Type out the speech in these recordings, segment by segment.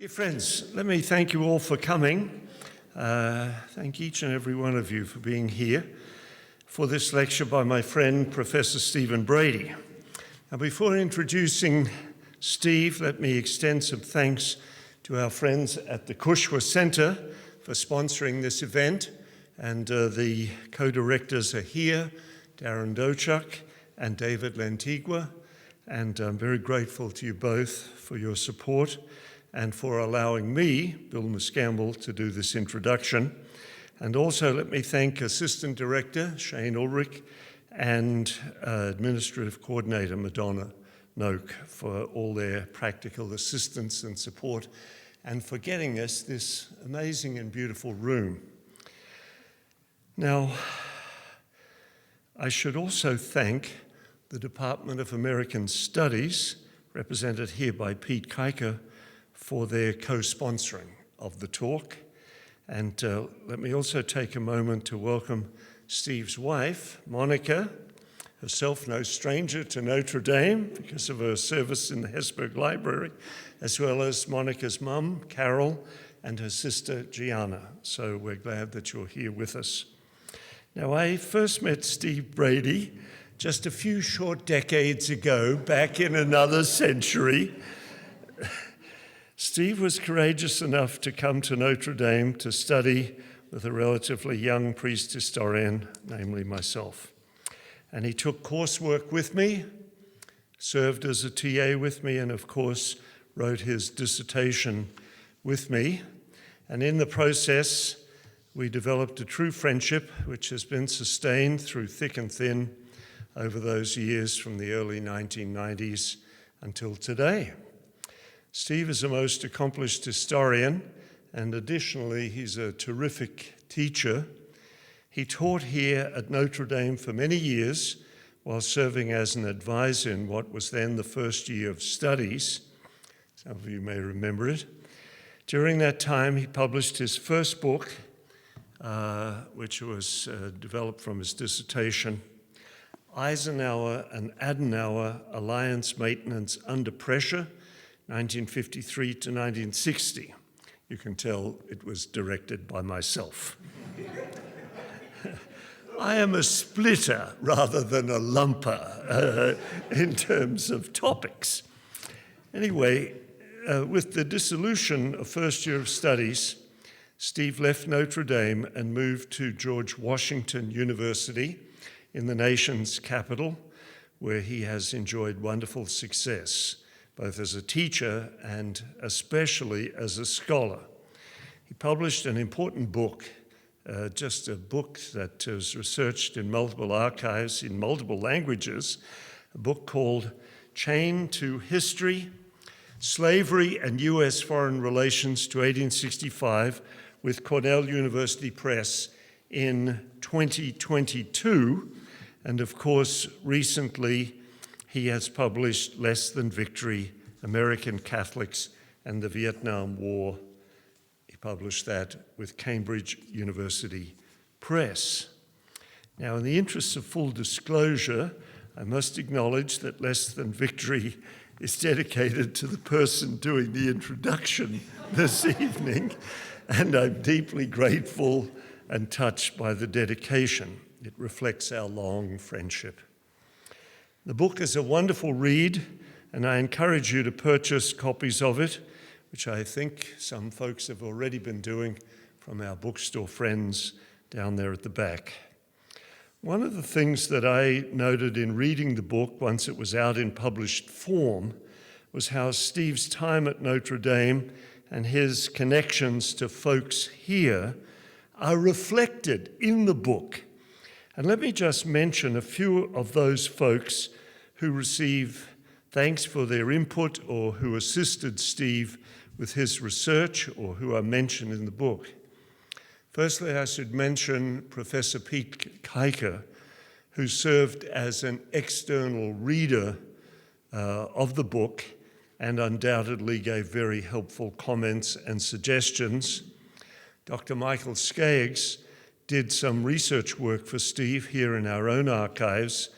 Dear friends, let me thank you all for coming. Thank each and every one of you for being here for this lecture by my friend, Professor Stephen Brady. Now, before introducing Steve, let me extend some thanks to our friends at the Kushwa Center for sponsoring this event. And the co-directors are here, Darren Dochuk and David Lentigua. And I'm very grateful to you both for your support and for allowing me, Bill Muscamble, to do this introduction. And also let me thank Assistant Director Shane Ulrich and Administrative Coordinator Madonna Noak for all their practical assistance and support and for getting us this amazing and beautiful room. Now, I should also thank the Department of American Studies, represented here by Pete Kiker, for their co-sponsoring of the talk. And let me also take a moment to welcome Steve's wife, Monica, herself no stranger to Notre Dame because of her service in the Hesburgh Library, as well as Monica's mum, Carol, and her sister, Gianna. So we're glad that you're here with us. Now, I first met Steve Brady just a few short decades ago, back in another century. Steve was courageous enough to come to Notre Dame to study with a relatively young priest historian, namely myself. And he took coursework with me, served as a TA with me, and of course, wrote his dissertation with me. And in the process, we developed a true friendship, which has been sustained through thick and thin over those years from the early 1990s until today. Steve is a most accomplished historian, and additionally, he's a terrific teacher. He taught here at Notre Dame for many years while serving as an advisor in what was then the first year of studies. Some of you may remember it. During that time, he published his first book, which was developed from his dissertation, Eisenhower and Adenauer Alliance Maintenance Under Pressure, 1953 to 1960. You can tell it was directed by myself. I am a splitter rather than a lumper in terms of topics. Anyway, with the dissolution of first year of studies, Steve left Notre Dame and moved to George Washington University in the nation's capital, where he has enjoyed wonderful success, both as a teacher and especially as a scholar. He published an important book, just a book that was researched in multiple archives in multiple languages, a book called Chain to History, Slavery and U.S. Foreign Relations to 1865 with Cornell University Press in 2022. And of course, recently, he has published Less Than Victory, American Catholics and the Vietnam War. He published that with Cambridge University Press. Now, in the interests of full disclosure, I must acknowledge that Less Than Victory is dedicated to the person doing the introduction this evening, and I'm deeply grateful and touched by the dedication. It reflects our long friendship. The book is a wonderful read, and I encourage you to purchase copies of it, which I think some folks have already been doing from our bookstore friends down there at the back. One of the things that I noted in reading the book once it was out in published form was how Steve's time at Notre Dame and his connections to folks here are reflected in the book. And let me just mention a few of those folks who receive thanks for their input or who assisted Steve with his research or who are mentioned in the book. Firstly, I should mention Professor Pete Kiker, who served as an external reader of the book and undoubtedly gave very helpful comments and suggestions. Dr. Michael Skaggs did some research work for Steve here in our own archives,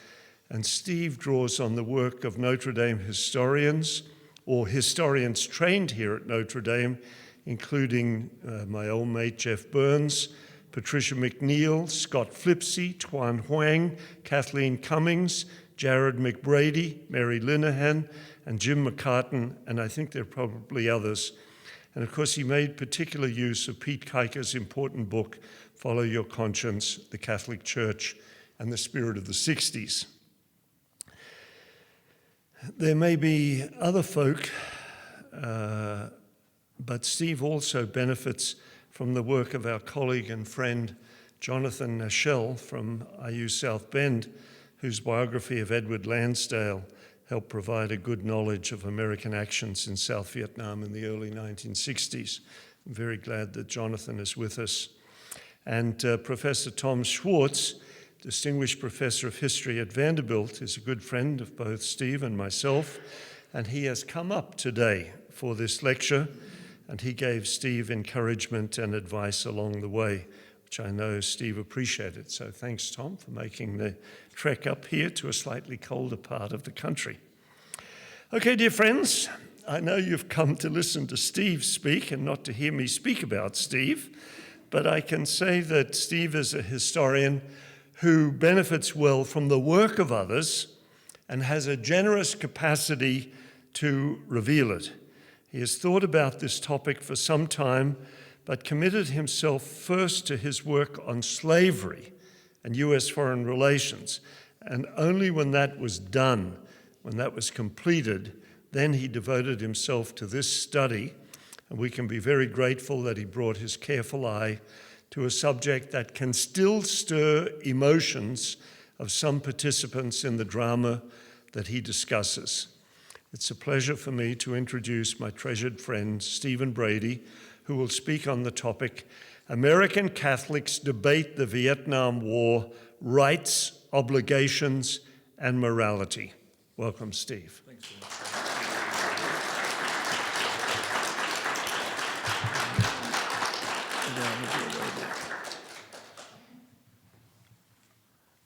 and Steve draws on the work of Notre Dame historians, or historians trained here at Notre Dame, including my old mate Jeff Burns, Patricia McNeil, Scott Flipsy, Tuan Huang, Kathleen Cummings, Jared McBrady, Mary Linehan, and Jim McCartan, and I think there are probably others. And of course, he made particular use of Pete Kuyker's important book, Follow Your Conscience, The Catholic Church and the Spirit of the 60s. There may be other folk, but Steve also benefits from the work of our colleague and friend, Jonathan Nashell from IU South Bend, whose biography of Edward Lansdale helped provide a good knowledge of American actions in South Vietnam in the early 1960s. I'm very glad that Jonathan is with us. And Professor Tom Schwartz, Distinguished Professor of History at Vanderbilt, is a good friend of both Steve and myself, and he has come up today for this lecture, and he gave Steve encouragement and advice along the way, which I know Steve appreciated. So thanks, Tom, for making the trek up here to a slightly colder part of the country. Okay, dear friends, I know you've come to listen to Steve speak and not to hear me speak about Steve, but I can say that Steve is a historian who benefits well from the work of others and has a generous capacity to reveal it. He has thought about this topic for some time, but committed himself first to his work on slavery and U.S. foreign relations. And only when that was done, when that was completed, then he devoted himself to this study. And we can be very grateful that he brought his careful eye to a subject that can still stir emotions of some participants in the drama that he discusses. It's a pleasure for me to introduce my treasured friend, Stephen Brady, who will speak on the topic, American Catholics Debate the Vietnam War, Rights, Obligations, and Morality. Welcome, Steve. Thanks so much.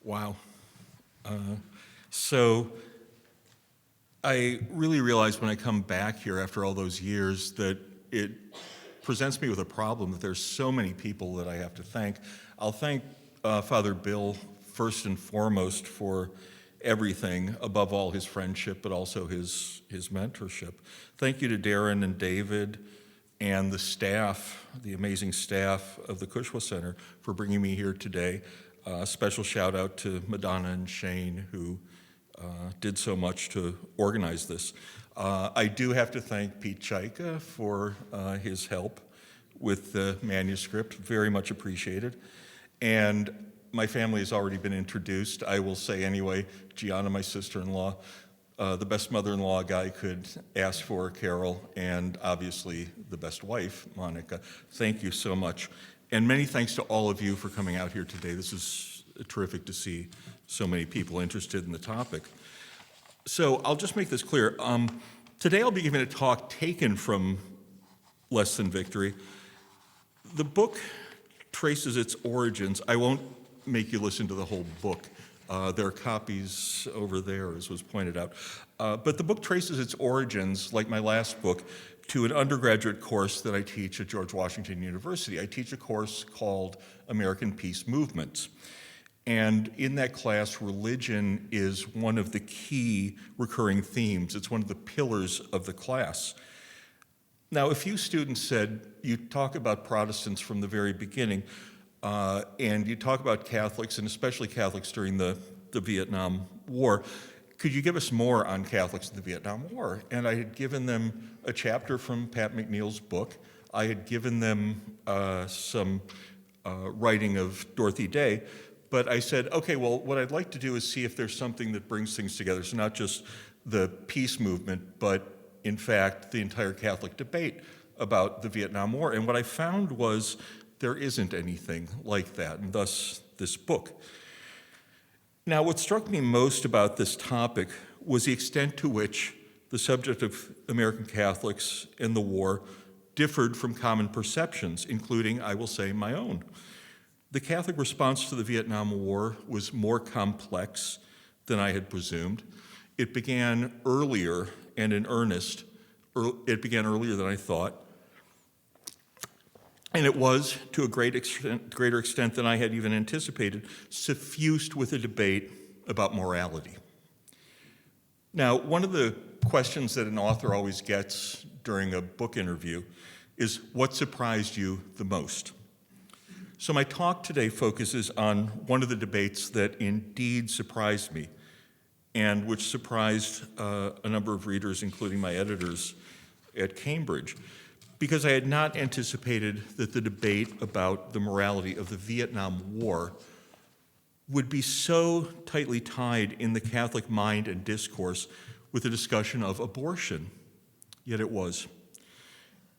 Wow. So I really realized when I come back here after all those years that it presents me with a problem that there's so many people that I have to thank. I'll thank Father Bill first and foremost for everything, above all his friendship, but also his mentorship. Thank you to Darren and David and the staff, the amazing staff of the Cushwa Center for bringing me here today. Special shout out to Madonna and Shane who did so much to organize this. I do have to thank Pete Kuyker for his help with the manuscript, very much appreciated. And my family has already been introduced. I will say anyway, Gianna, my sister-in-law, the best mother-in-law a guy could ask for, Carol, and obviously the best wife, Monica. Thank you so much. And many thanks to all of you for coming out here today. This is terrific to see so many people interested in the topic. So I'll just make this clear. Today I'll be giving a talk taken from Less Than Victory. The book traces its origins. I won't make you listen to the whole book. There are copies over there, as was pointed out. But the book traces its origins, like my last book, to an undergraduate course that I teach at George Washington University. I teach a course called American Peace Movements. And in that class, religion is one of the key recurring themes. It's one of the pillars of the class. Now, a few students said, you talk about Protestants from the very beginning, and you talk about Catholics, and especially Catholics during the Vietnam War. Could you give us more on Catholics in the Vietnam War? And I had given them a chapter from Pat McNeil's book. I had given them some writing of Dorothy Day. But I said, okay, well, what I'd like to do is see if there's something that brings things together. So not just the peace movement, but in fact, the entire Catholic debate about the Vietnam War. And what I found was there isn't anything like that, and thus this book. Now, what struck me most about this topic was the extent to which the subject of American Catholics and the war differed from common perceptions, including, I will say, my own. The Catholic response to the Vietnam War was more complex than I had presumed. It began earlier and in earnest it began earlier than I thought. And it was, to a greater extent than I had even anticipated, suffused with a debate about morality. Now, one of the questions that an author always gets during a book interview is, what surprised you the most? So my talk today focuses on one of the debates that indeed surprised me, and which surprised a number of readers, including my editors at Cambridge, because I had not anticipated that the debate about the morality of the Vietnam War would be so tightly tied in the Catholic mind and discourse with the discussion of abortion. Yet it was.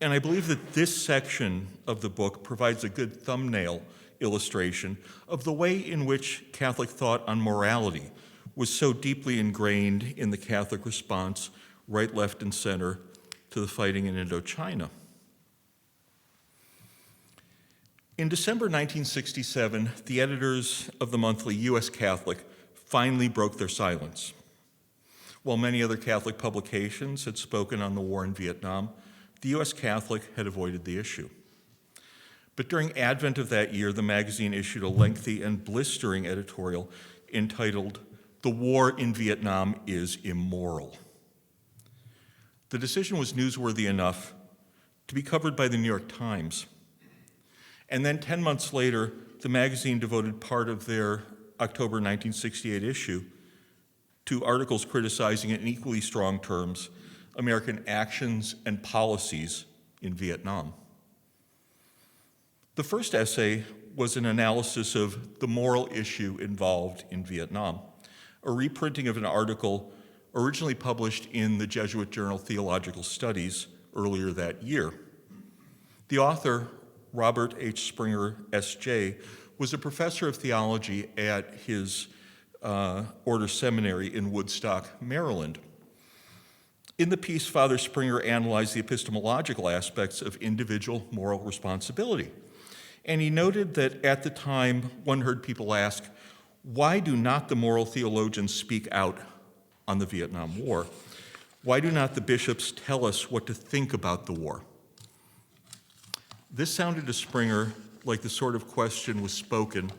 And I believe that this section of the book provides a good thumbnail illustration of the way in which Catholic thought on morality was so deeply ingrained in the Catholic response, right, left, and center, to the fighting in Indochina. In December 1967, the editors of the monthly U.S. Catholic finally broke their silence. While many other Catholic publications had spoken on the war in Vietnam, the U.S. Catholic had avoided the issue. But during Advent of that year, the magazine issued a lengthy and blistering editorial entitled, "The War in Vietnam is Immoral." The decision was newsworthy enough to be covered by the New York Times. And then 10 months later, the magazine devoted part of their October 1968 issue to articles criticizing in equally strong terms American actions and policies in Vietnam. The first essay was an analysis of the moral issue involved in Vietnam, a reprinting of an article originally published in the Jesuit journal Theological Studies earlier that year. The author, Robert H. Springer, S.J., was a professor of theology at his order seminary in Woodstock, Maryland. In the piece, Father Springer analyzed the epistemological aspects of individual moral responsibility. And he noted that at the time, one heard people ask, why do not the moral theologians speak out on the Vietnam War? Why do not the bishops tell us what to think about the war? This sounded to Springer like the sort of question was spoken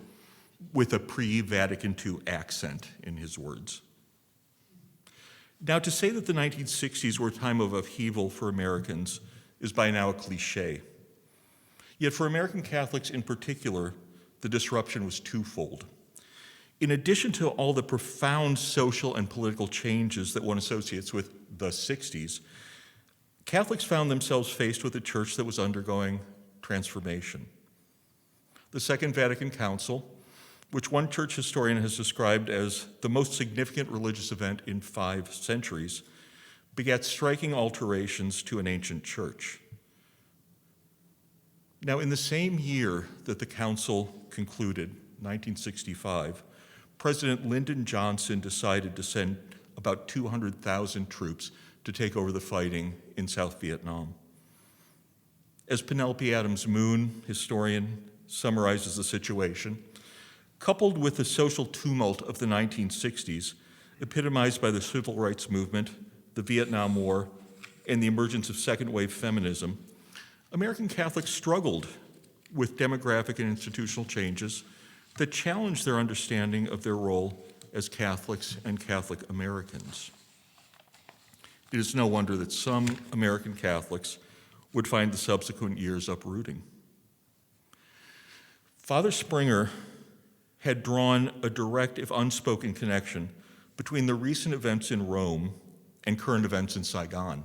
with a pre-Vatican II accent, in his words. Now, to say that the 1960s were a time of upheaval for Americans is by now a cliche. Yet for American Catholics in particular, the disruption was twofold. In addition to all the profound social and political changes that one associates with the 60s, Catholics found themselves faced with a church that was undergoing transformation. The Second Vatican Council, which one church historian has described as the most significant religious event in 5 centuries, begat striking alterations to an ancient church. Now, in the same year that the council concluded, 1965, President Lyndon Johnson decided to send about 200,000 troops to take over the fighting in South Vietnam. As Penelope Adams Moon, historian, summarizes the situation, coupled with the social tumult of the 1960s, epitomized by the civil rights movement, the Vietnam War, and the emergence of second-wave feminism, American Catholics struggled with demographic and institutional changes that challenged their understanding of their role as Catholics and Catholic Americans. It is no wonder that some American Catholics would find the subsequent years uprooting. Father Springer had drawn a direct, if unspoken, connection between the recent events in Rome and current events in Saigon.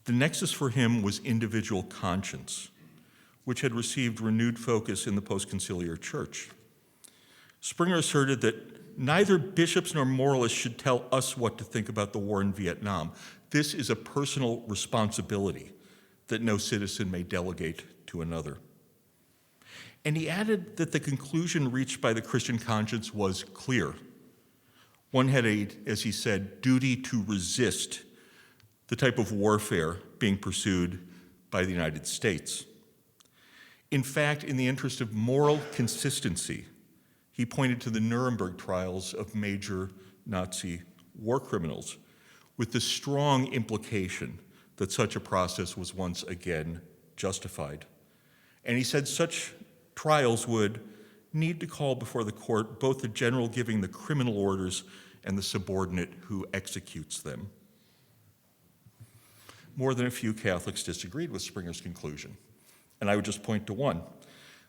The nexus for him was individual conscience, which had received renewed focus in the post-conciliar church. Springer asserted that neither bishops nor moralists should tell us what to think about the war in Vietnam. This is a personal responsibility that no citizen may delegate to another. And he added that the conclusion reached by the Christian conscience was clear. One had a, as he said, duty to resist the type of warfare being pursued by the United States. In fact, in the interest of moral consistency, he pointed to the Nuremberg trials of major Nazi war criminals, with the strong implication that such a process was once again justified. And he said such trials would need to call before the court both the general giving the criminal orders and the subordinate who executes them. More than a few Catholics disagreed with Springer's conclusion, and I would just point to one.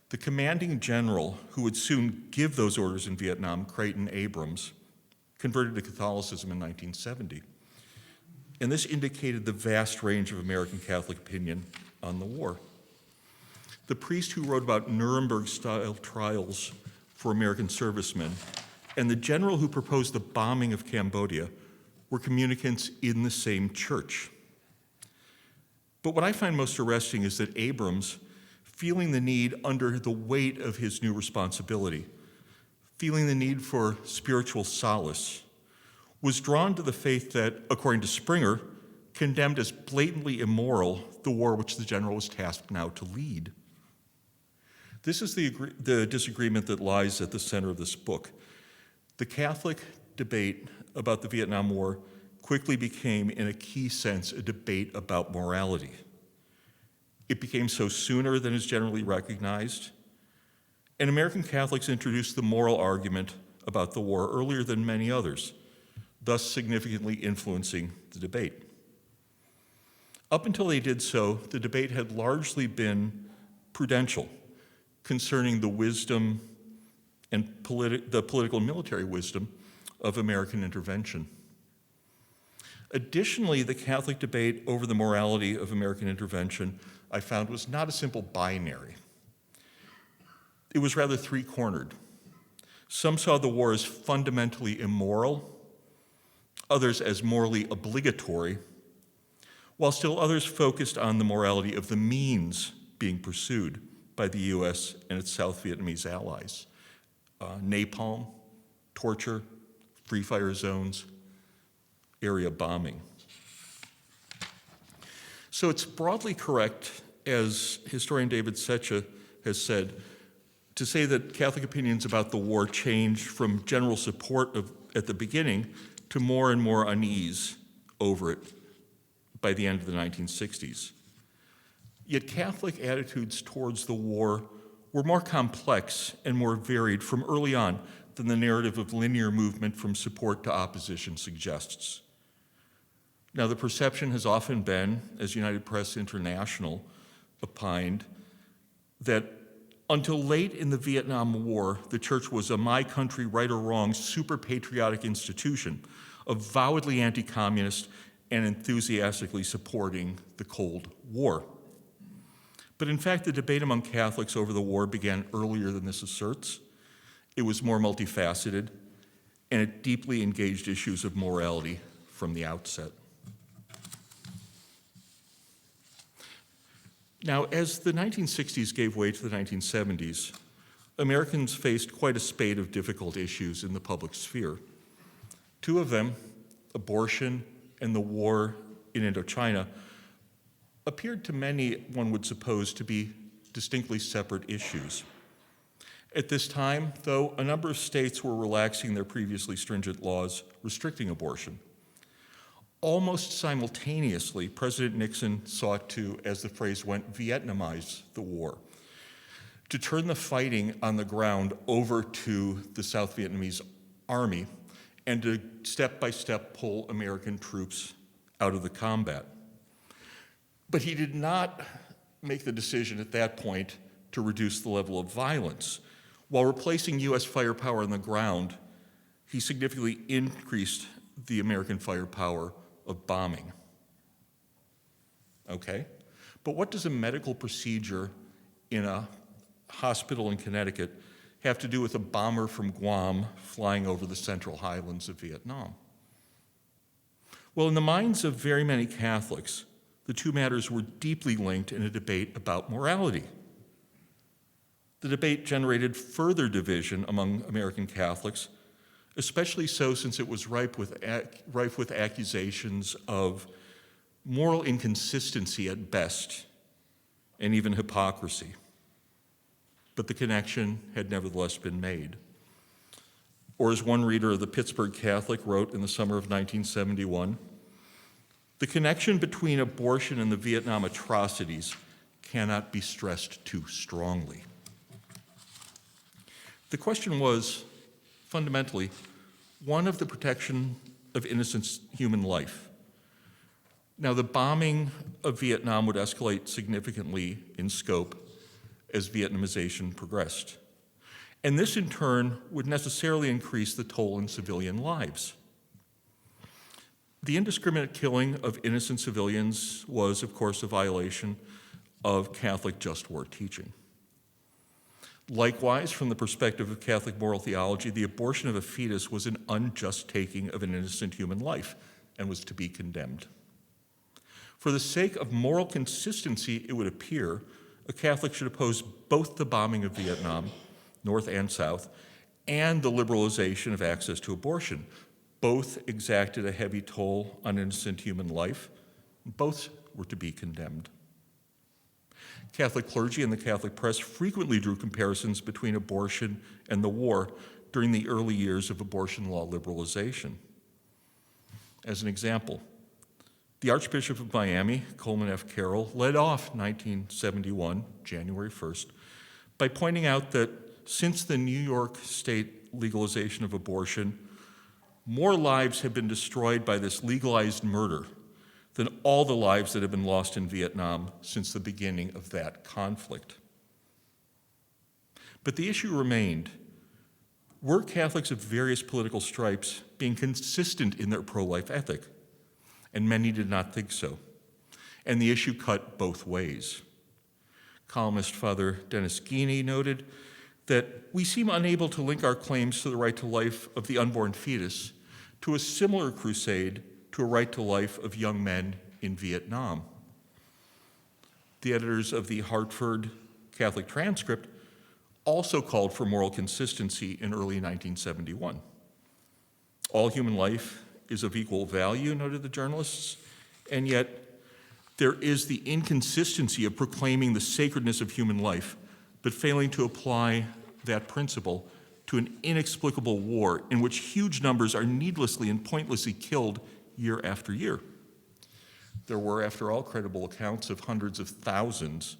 The commanding general who would soon give those orders in Vietnam, Creighton Abrams, converted to Catholicism in 1970. And this indicated the vast range of American Catholic opinion on the war. The priest who wrote about Nuremberg-style trials for American servicemen and the general who proposed the bombing of Cambodia were communicants in the same church. But what I find most arresting is that Abrams, feeling the need under the weight of his new responsibility, feeling the need for spiritual solace, was drawn to the faith that, according to Springer, condemned as blatantly immoral the war which the general was tasked now to lead. This is the disagreement that lies at the center of this book. The Catholic debate about the Vietnam War quickly became, in a key sense, a debate about morality. It became so sooner than is generally recognized, and American Catholics introduced the moral argument about the war earlier than many others, thus significantly influencing the debate. Up until they did so, the debate had largely been prudential, concerning the wisdom and the political and military wisdom of American intervention. Additionally, the Catholic debate over the morality of American intervention, I found, was not a simple binary. It was rather three-cornered. Some saw the war as fundamentally immoral, others as morally obligatory, while still others focused on the morality of the means being pursued by the U.S. and its South Vietnamese allies. Napalm, torture, free fire zones, area bombing. So it's broadly correct, as historian David Secha has said, to say that Catholic opinions about the war changed from general support at the beginning to more and more unease over it by the end of the 1960s. Yet Catholic attitudes towards the war were more complex and more varied from early on than the narrative of linear movement from support to opposition suggests. Now, the perception has often been, as United Press International opined, that until late in the Vietnam War, the church was a my country, right or wrong, super patriotic institution, avowedly anti-communist and enthusiastically supporting the Cold War. But in fact, the debate among Catholics over the war began earlier than this asserts. It was more multifaceted, and it deeply engaged issues of morality from the outset. Now, as the 1960s gave way to the 1970s, Americans faced quite a spate of difficult issues in the public sphere. Two of them, abortion and the war in Indochina, appeared to many, one would suppose, to be distinctly separate issues. At this time, though, a number of states were relaxing their previously stringent laws restricting abortion. Almost simultaneously, President Nixon sought to, as the phrase went, Vietnamize the war, to turn the fighting on the ground over to the South Vietnamese army and to step-by-step pull American troops out of the combat. But he did not make the decision at that point to reduce the level of violence. While replacing U.S. firepower on the ground, he significantly increased the American firepower of bombing. Okay? But what does a medical procedure in a hospital in Connecticut have to do with a bomber from Guam flying over the Central Highlands of Vietnam? Well, in the minds of very many Catholics, the two matters were deeply linked in a debate about morality. The debate generated further division among American Catholics, especially so since it was rife with accusations of moral inconsistency at best, and even hypocrisy. But the connection had nevertheless been made. Or as one reader of the Pittsburgh Catholic wrote in the summer of 1971, The connection between abortion and the Vietnam atrocities cannot be stressed too strongly. The question was, fundamentally, one of the protection of innocent human life. Now, the bombing of Vietnam would escalate significantly in scope as Vietnamization progressed. And this, in turn, would necessarily increase the toll in civilian lives. The indiscriminate killing of innocent civilians was, of course, a violation of Catholic just war teaching. Likewise, from the perspective of Catholic moral theology, the abortion of a fetus was an unjust taking of an innocent human life and was to be condemned. For the sake of moral consistency, it would appear a Catholic should oppose both the bombing of Vietnam, North and South, and the liberalization of access to abortion. Both exacted a heavy toll on innocent human life. Both were to be condemned. Catholic clergy and the Catholic press frequently drew comparisons between abortion and the war during the early years of abortion law liberalization. As an example, the Archbishop of Miami, Coleman F. Carroll, led off 1971, January 1st, by pointing out that since the New York State legalization of abortion, more lives have been destroyed by this legalized murder than all the lives that have been lost in Vietnam since the beginning of that conflict. But the issue remained, were Catholics of various political stripes being consistent in their pro-life ethic? And many did not think so. And the issue cut both ways. Columnist Father Dennis Guiney noted that we seem unable to link our claims to the right to life of the unborn fetus to a similar crusade to a right to life of young men in Vietnam. The editors of the Hartford Catholic Transcript also called for moral consistency in early 1971. All human life is of equal value, noted the journalists, and yet there is the inconsistency of proclaiming the sacredness of human life, but failing to apply that principle to an inexplicable war in which huge numbers are needlessly and pointlessly killed year after year. There were, after all, credible accounts of hundreds of thousands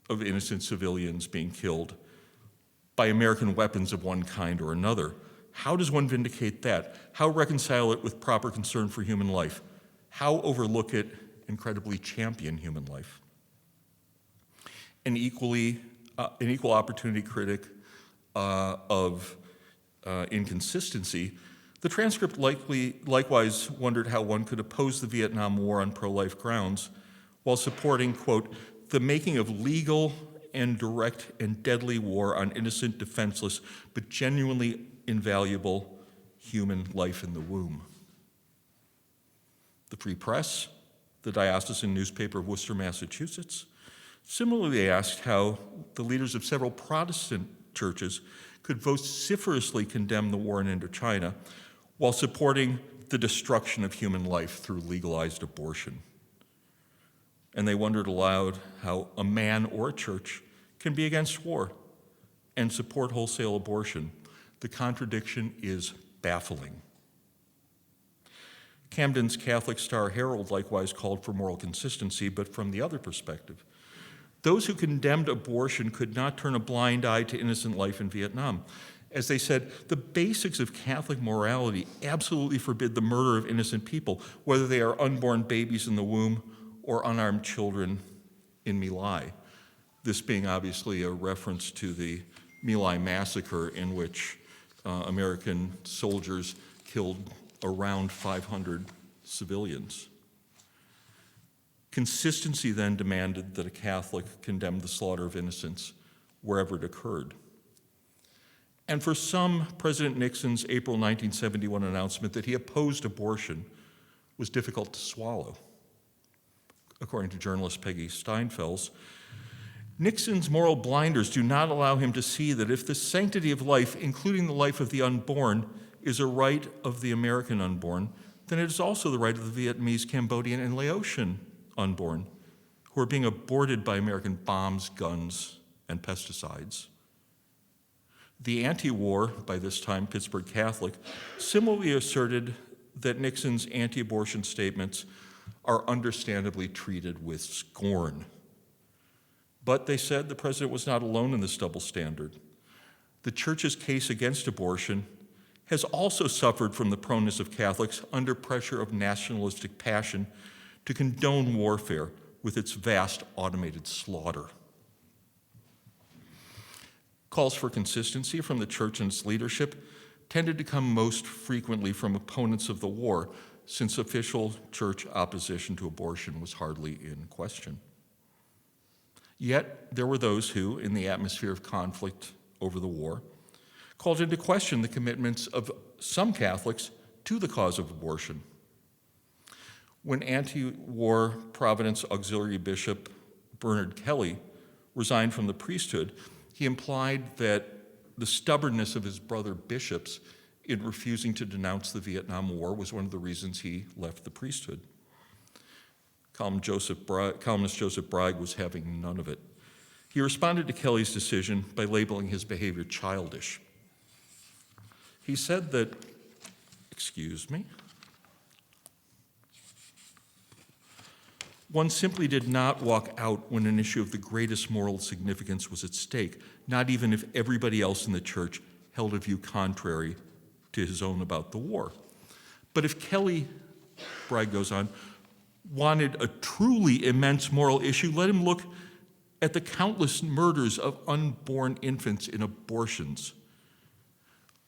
of innocent civilians being killed by American weapons of one kind or another. How does one vindicate that? How reconcile it with proper concern for human life? How overlook it and credibly champion human life? An equal opportunity critic of inconsistency, the transcript likewise wondered how one could oppose the Vietnam War on pro-life grounds while supporting, quote, the making of legal and direct and deadly war on innocent, defenseless, but genuinely invaluable human life in the womb. The Free Press, the diocesan newspaper of Worcester, Massachusetts, similarly asked how the leaders of several Protestant churches could vociferously condemn the war in Indochina while supporting the destruction of human life through legalized abortion. And they wondered aloud how a man or a church can be against war and support wholesale abortion. The contradiction is baffling. Camden's Catholic Star Herald likewise called for moral consistency, but from the other perspective. Those who condemned abortion could not turn a blind eye to innocent life in Vietnam. As they said, the basics of Catholic morality absolutely forbid the murder of innocent people, whether they are unborn babies in the womb or unarmed children in My Lai. This being obviously a reference to the My Lai massacre in which American soldiers killed around 500 civilians. Consistency then demanded that a Catholic condemn the slaughter of innocents wherever it occurred. And for some, President Nixon's April 1971 announcement that he opposed abortion was difficult to swallow. According to journalist Peggy Steinfels, Nixon's moral blinders do not allow him to see that if the sanctity of life, including the life of the unborn, is a right of the American unborn, then it is also the right of the Vietnamese, Cambodian, and Laotian unborn, who are being aborted by American bombs, guns, and pesticides. The anti-war, by this time Pittsburgh Catholic, similarly asserted that Nixon's anti-abortion statements are understandably treated with scorn. But they said the president was not alone in this double standard. The church's case against abortion has also suffered from the proneness of Catholics under pressure of nationalistic passion to condone warfare with its vast automated slaughter. Calls for consistency from the church and its leadership tended to come most frequently from opponents of the war, since official church opposition to abortion was hardly in question. Yet there were those who, in the atmosphere of conflict over the war, called into question the commitments of some Catholics to the cause of abortion. When anti-war Providence Auxiliary Bishop Bernard Kelly resigned from the priesthood, he implied that the stubbornness of his brother bishops in refusing to denounce the Vietnam War was one of the reasons he left the priesthood. Columnist Joseph Bragg was having none of it. He responded to Kelly's decision by labeling his behavior childish. He said that, one simply did not walk out when an issue of the greatest moral significance was at stake, not even if everybody else in the church held a view contrary to his own about the war. But if Kelly, Bragg goes on, wanted a truly immense moral issue, let him look at the countless murders of unborn infants in abortions.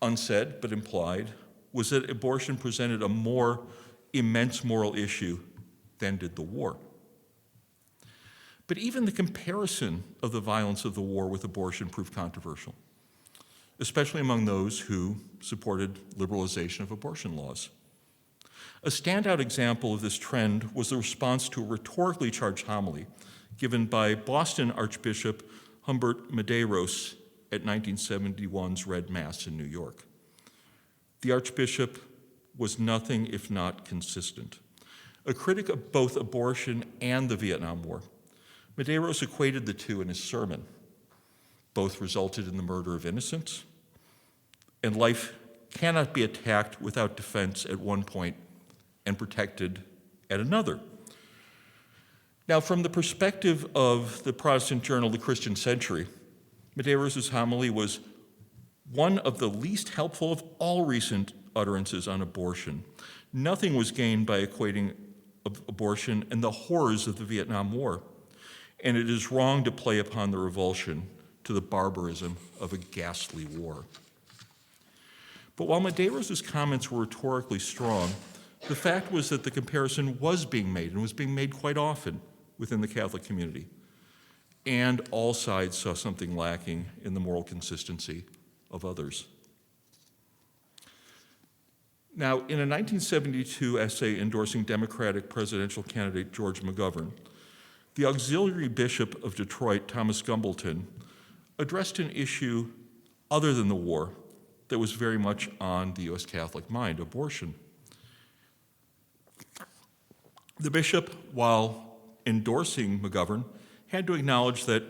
Unsaid, but implied, was that abortion presented a more immense moral issue than did the war. But even the comparison of the violence of the war with abortion proved controversial, especially among those who supported liberalization of abortion laws. A standout example of this trend was the response to a rhetorically charged homily given by Boston Archbishop Humbert Medeiros at 1971's Red Mass in New York. The Archbishop was nothing if not consistent. A critic of both abortion and the Vietnam War, Medeiros equated the two in his sermon. Both resulted in the murder of innocents, and life cannot be attacked without defense at one point and protected at another. Now, from the perspective of the Protestant journal, The Christian Century, Medeiros' homily was one of the least helpful of all recent utterances on abortion. Nothing was gained by equating abortion and the horrors of the Vietnam War, and it is wrong to play upon the revulsion to the barbarism of a ghastly war. But while Medeiros' comments were rhetorically strong, the fact was that the comparison was being made, and was being made quite often within the Catholic community. And all sides saw something lacking in the moral consistency of others. Now, in a 1972 essay endorsing Democratic presidential candidate George McGovern, the auxiliary bishop of Detroit, Thomas Gumbleton, addressed an issue other than the war that was very much on the U.S. Catholic mind: abortion. The bishop, while endorsing McGovern, had to acknowledge that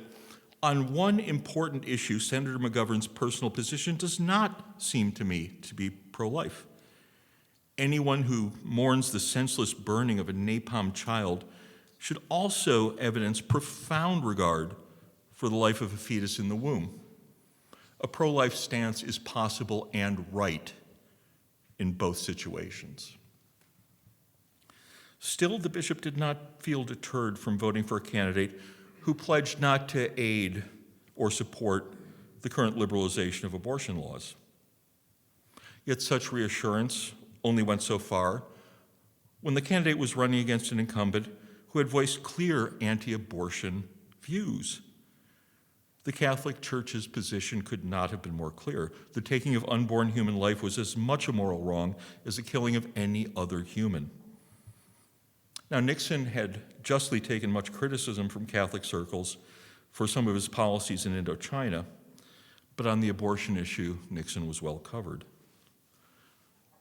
on one important issue, Senator McGovern's personal position does not seem to me to be pro-life. Anyone who mourns the senseless burning of a napalm child should also evidence profound regard for the life of a fetus in the womb. A pro-life stance is possible and right in both situations. Still, the bishop did not feel deterred from voting for a candidate who pledged not to aid or support the current liberalization of abortion laws. Yet such reassurance only went so far when the candidate was running against an incumbent who had voiced clear anti-abortion views. The Catholic Church's position could not have been more clear. The taking of unborn human life was as much a moral wrong as the killing of any other human. Now, Nixon had justly taken much criticism from Catholic circles for some of his policies in Indochina, but on the abortion issue, Nixon was well covered.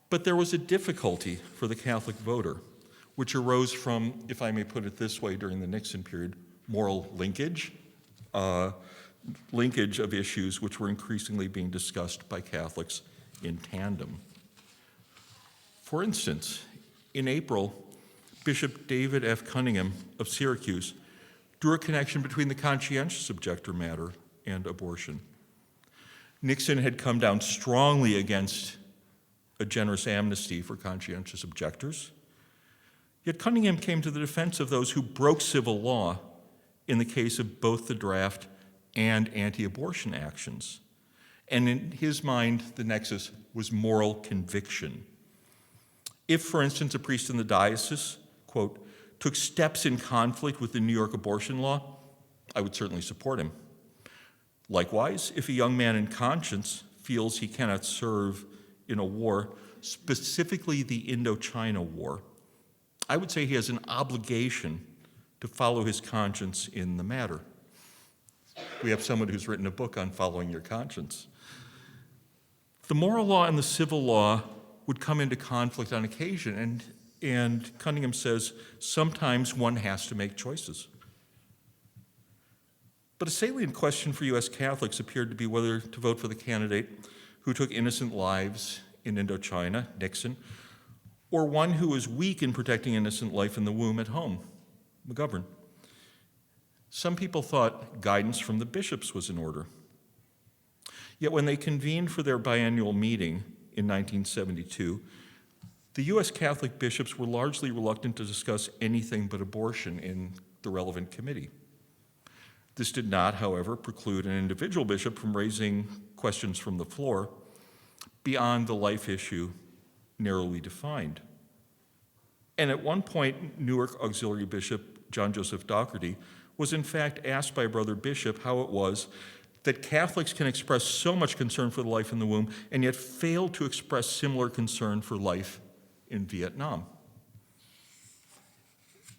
But there was a difficulty for the Catholic voter, which arose from, if I may put it this way, during the Nixon period, moral linkage of issues which were increasingly being discussed by Catholics in tandem. For instance, in April, Bishop David F. Cunningham of Syracuse drew a connection between the conscientious objector matter and abortion. Nixon had come down strongly against a generous amnesty for conscientious objectors, yet Cunningham came to the defense of those who broke civil law in the case of both the draft and anti-abortion actions. And in his mind, the nexus was moral conviction. If, for instance, a priest in the diocese, quote, took steps in conflict with the New York abortion law, I would certainly support him. Likewise, if a young man in conscience feels he cannot serve in a war, specifically the Indochina War, I would say he has an obligation to follow his conscience in the matter. We have someone who's written a book on following your conscience. The moral law and the civil law would come into conflict on occasion, and Cunningham says sometimes one has to make choices. But a salient question for U.S. Catholics appeared to be whether to vote for the candidate who took innocent lives in Indochina, Nixon, or one who was weak in protecting innocent life in the womb at home, McGovern. Some people thought guidance from the bishops was in order. Yet when they convened for their biannual meeting in 1972, the U.S. Catholic bishops were largely reluctant to discuss anything but abortion in the relevant committee. This did not, however, preclude an individual bishop from raising questions from the floor beyond the life issue narrowly defined. And at one point, Newark Auxiliary Bishop John Joseph Dougherty was in fact asked by a brother bishop how it was that Catholics can express so much concern for the life in the womb and yet fail to express similar concern for life in Vietnam.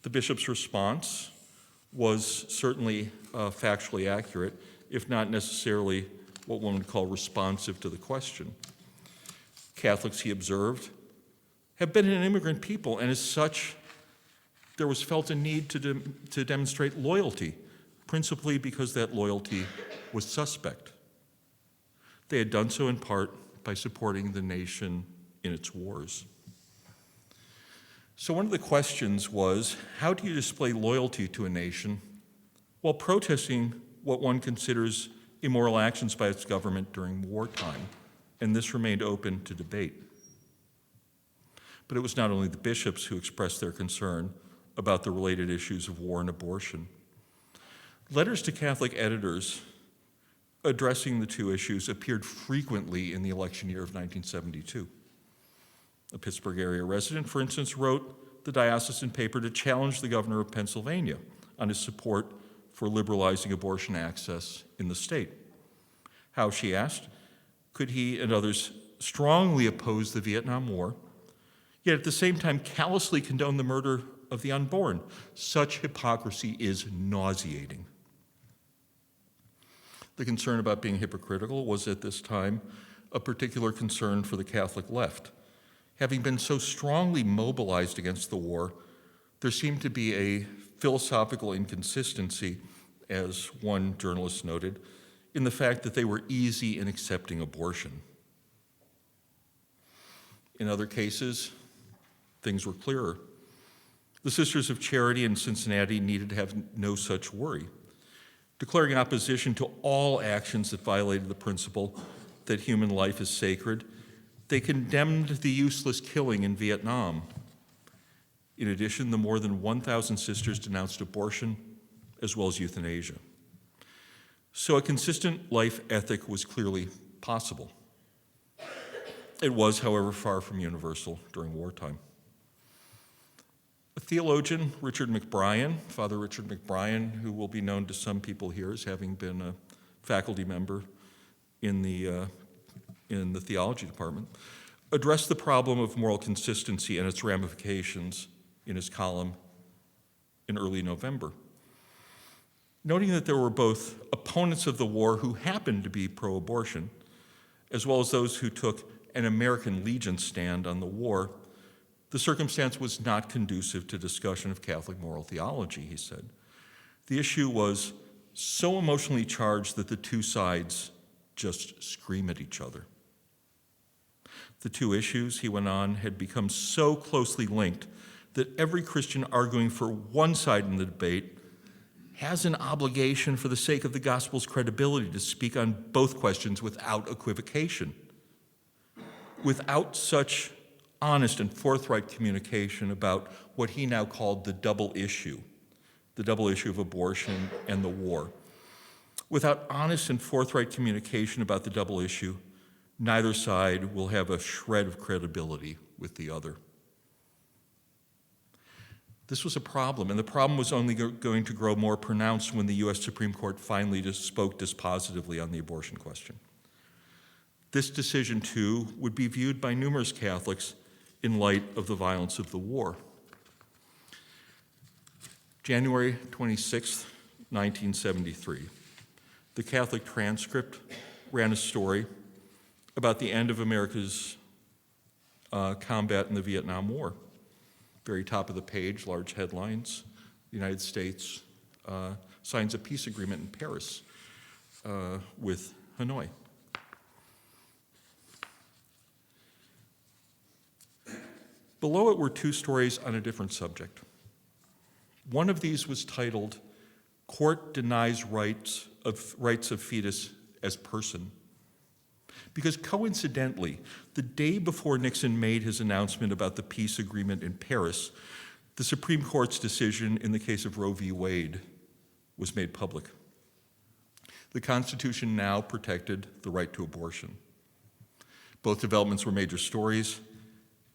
The bishop's response was certainly factually accurate, if not necessarily what one would call responsive to the question. Catholics, he observed, have been an immigrant people, and as such, there was felt a need to demonstrate loyalty, principally because that loyalty was suspect. They had done so in part by supporting the nation in its wars. So one of the questions was, how do you display loyalty to a nation while protesting what one considers immoral actions by its government during wartime? And this remained open to debate. But it was not only the bishops who expressed their concern about the related issues of war and abortion. Letters to Catholic editors addressing the two issues appeared frequently in the election year of 1972. A Pittsburgh area resident, for instance, wrote the diocesan paper to challenge the governor of Pennsylvania on his support for liberalizing abortion access in the state. How, she asked, could he and others strongly oppose the Vietnam War, yet at the same time callously condone the murder of the unborn? Such hypocrisy is nauseating. The concern about being hypocritical was at this time a particular concern for the Catholic left. Having been so strongly mobilized against the war, there seemed to be a philosophical inconsistency, as one journalist noted, in the fact that they were easy in accepting abortion. In other cases, things were clearer. The Sisters of Charity in Cincinnati needed to have no such worry. Declaring opposition to all actions that violated the principle that human life is sacred, they condemned the useless killing in Vietnam. In addition, the more than 1,000 sisters denounced abortion as well as euthanasia. So a consistent life ethic was clearly possible. It was, however, far from universal during wartime. A theologian, Richard McBrien, Father Richard McBrien, who will be known to some people here as having been a faculty member in the theology department, addressed the problem of moral consistency and its ramifications in his column in early November, noting that there were both opponents of the war who happened to be pro-abortion, as well as those who took an American Legion stand on the war. The circumstance was not conducive to discussion of Catholic moral theology, he said. The issue was so emotionally charged that the two sides just scream at each other. The two issues, he went on, had become so closely linked that every Christian arguing for one side in the debate has an obligation for the sake of the gospel's credibility to speak on both questions without equivocation. Without such honest and forthright communication about what he now called the double issue of abortion and the war. Without honest and forthright communication about the double issue, neither side will have a shred of credibility with the other. This was a problem, and the problem was only going to grow more pronounced when the U.S. Supreme Court finally spoke dispositively on the abortion question. This decision, too, would be viewed by numerous Catholics in light of the violence of the war. January 26, 1973, the Catholic Transcript ran a story about the end of America's combat in the Vietnam War. Very top of the page, large headlines. The United States signs a peace agreement in Paris with Hanoi. Below it were two stories on a different subject. One of these was titled, "Court Denies Rights of Fetus as Person," because coincidentally, the day before Nixon made his announcement about the peace agreement in Paris, the Supreme Court's decision in the case of Roe v. Wade was made public. The Constitution now protected the right to abortion. Both developments were major stories,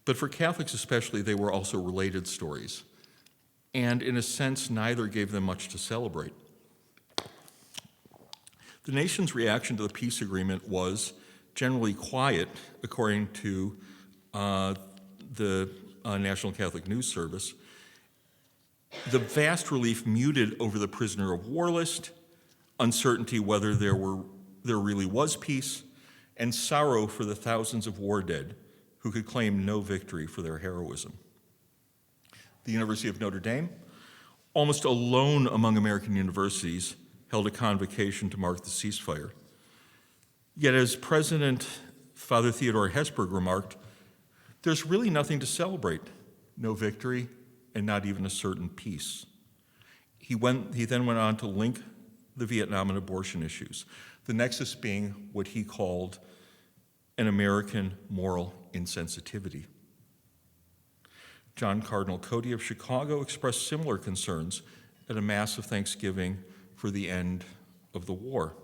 but for Catholics especially, they were also related stories. And in a sense, neither gave them much to celebrate. The nation's reaction to the peace agreement was generally quiet, according to the National Catholic News Service. The vast relief muted over the prisoner of war list, uncertainty whether there really was peace, and sorrow for the thousands of war dead who could claim no victory for their heroism. The University of Notre Dame, almost alone among American universities, held a convocation to mark the ceasefire. Yet as President Father Theodore Hesburgh remarked, there's really nothing to celebrate, no victory, and not even a certain peace. He then went on to link the Vietnam and abortion issues, the nexus being what he called an American moral insensitivity. John Cardinal Cody of Chicago expressed similar concerns at a Mass of Thanksgiving for the end of the war.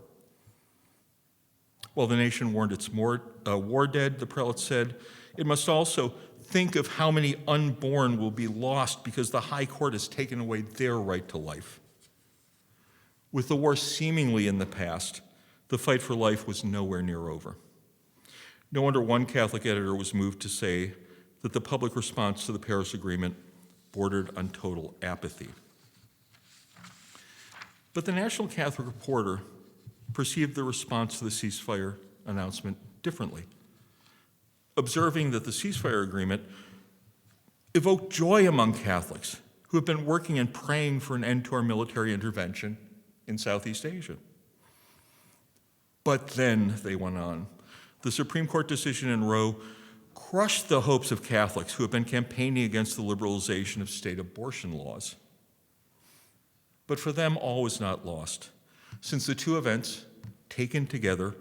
While the nation mourned its war dead, the prelate said, it must also think of how many unborn will be lost because the High Court has taken away their right to life. With the war seemingly in the past, the fight for life was nowhere near over. No wonder one Catholic editor was moved to say that the public response to the Paris Agreement bordered on total apathy. But the National Catholic Reporter perceived the response to the ceasefire announcement differently, observing that the ceasefire agreement evoked joy among Catholics who have been working and praying for an end to our military intervention in Southeast Asia. But then, they went on, the Supreme Court decision in Roe crushed the hopes of Catholics who have been campaigning against the liberalization of state abortion laws. But for them, all was not lost, since the two events, taken together,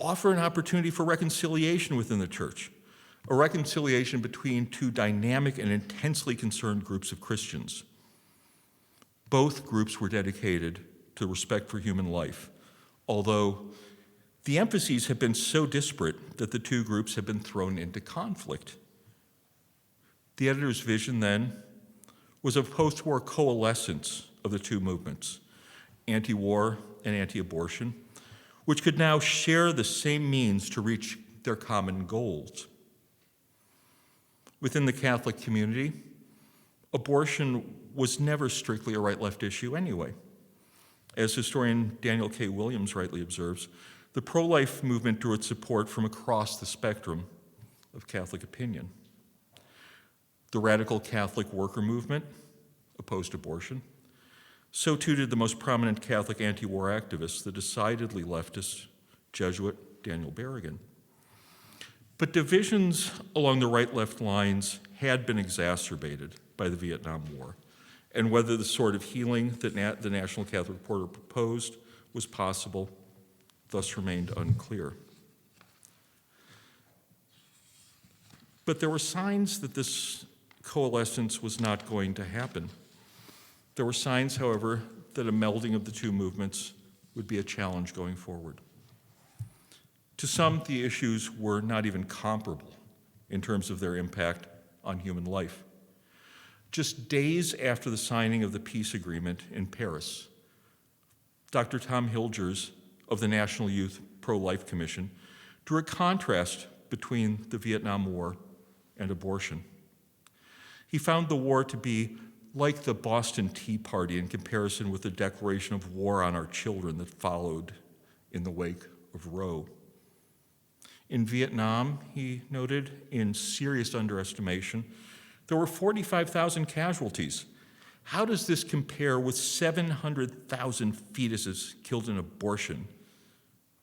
offer an opportunity for reconciliation within the Church, a reconciliation between two dynamic and intensely concerned groups of Christians. Both groups were dedicated to respect for human life, although the emphases have been so disparate that the two groups have been thrown into conflict. The editor's vision then was of post-war coalescence of the two movements, anti-war and anti-abortion, which could now share the same means to reach their common goals. Within the Catholic community, abortion was never strictly a right-left issue anyway. As historian Daniel K. Williams rightly observes, the pro-life movement drew its support from across the spectrum of Catholic opinion. The radical Catholic worker movement opposed abortion. So too did the most prominent Catholic anti-war activist, the decidedly leftist Jesuit Daniel Berrigan. But divisions along the right-left lines had been exacerbated by the Vietnam War, and whether the sort of healing that the National Catholic Reporter proposed was possible thus remained unclear. But there were signs that this coalescence was not going to happen. There were signs, however, that a melding of the two movements would be a challenge going forward. To some, the issues were not even comparable in terms of their impact on human life. Just days after the signing of the peace agreement in Paris, Dr. Tom Hilgers of the National Youth Pro-Life Commission drew a contrast between the Vietnam War and abortion. He found the war to be like the Boston Tea Party in comparison with the declaration of war on our children that followed in the wake of Roe. In Vietnam, he noted, in serious underestimation, there were 45,000 casualties. How does this compare with 700,000 fetuses killed in abortion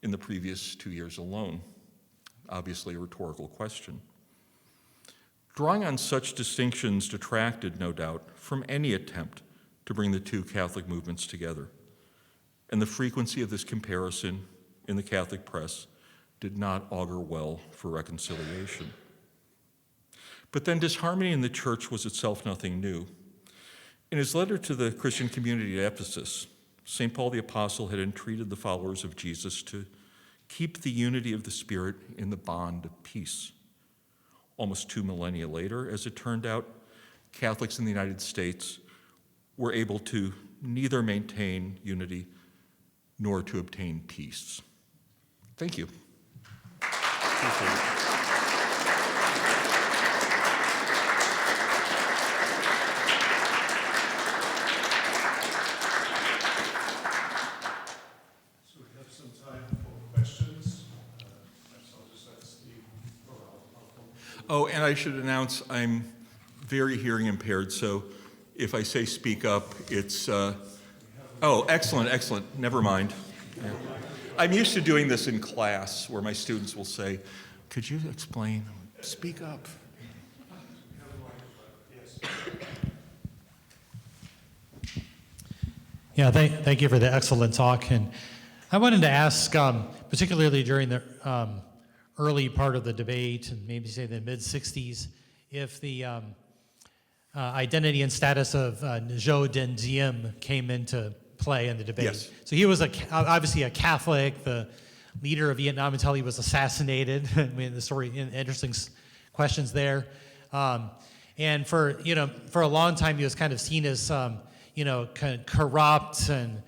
in the previous 2 years alone? Obviously a rhetorical question. Drawing on such distinctions detracted, no doubt, from any attempt to bring the two Catholic movements together. And the frequency of this comparison in the Catholic press did not augur well for reconciliation. But then disharmony in the church was itself nothing new. In his letter to the Christian community at Ephesus, St. Paul the Apostle had entreated the followers of Jesus to keep the unity of the Spirit in the bond of peace. Almost 2 millennia later, as it turned out, Catholics in the United States were able to neither maintain unity nor to obtain peace. Thank you. Appreciate it. So we have some time for questions. Perhaps I'll just let Steve. Oh, and I should announce I'm very hearing impaired, so if I say speak up, it's, oh, excellent, never mind. Yeah. I'm used to doing this in class where my students will say, could you explain? Speak up. Yeah, thank you for the excellent talk. And I wanted to ask, particularly during the early part of the debate, and maybe say the mid-'60s, if the identity and status of Zhou Denzhiem came into play in the debate. Yes. So he was obviously a Catholic, the leader of Vietnam until he was assassinated. I mean, the story, interesting questions there. And for a long time, he was kind of seen as, kind of corrupt and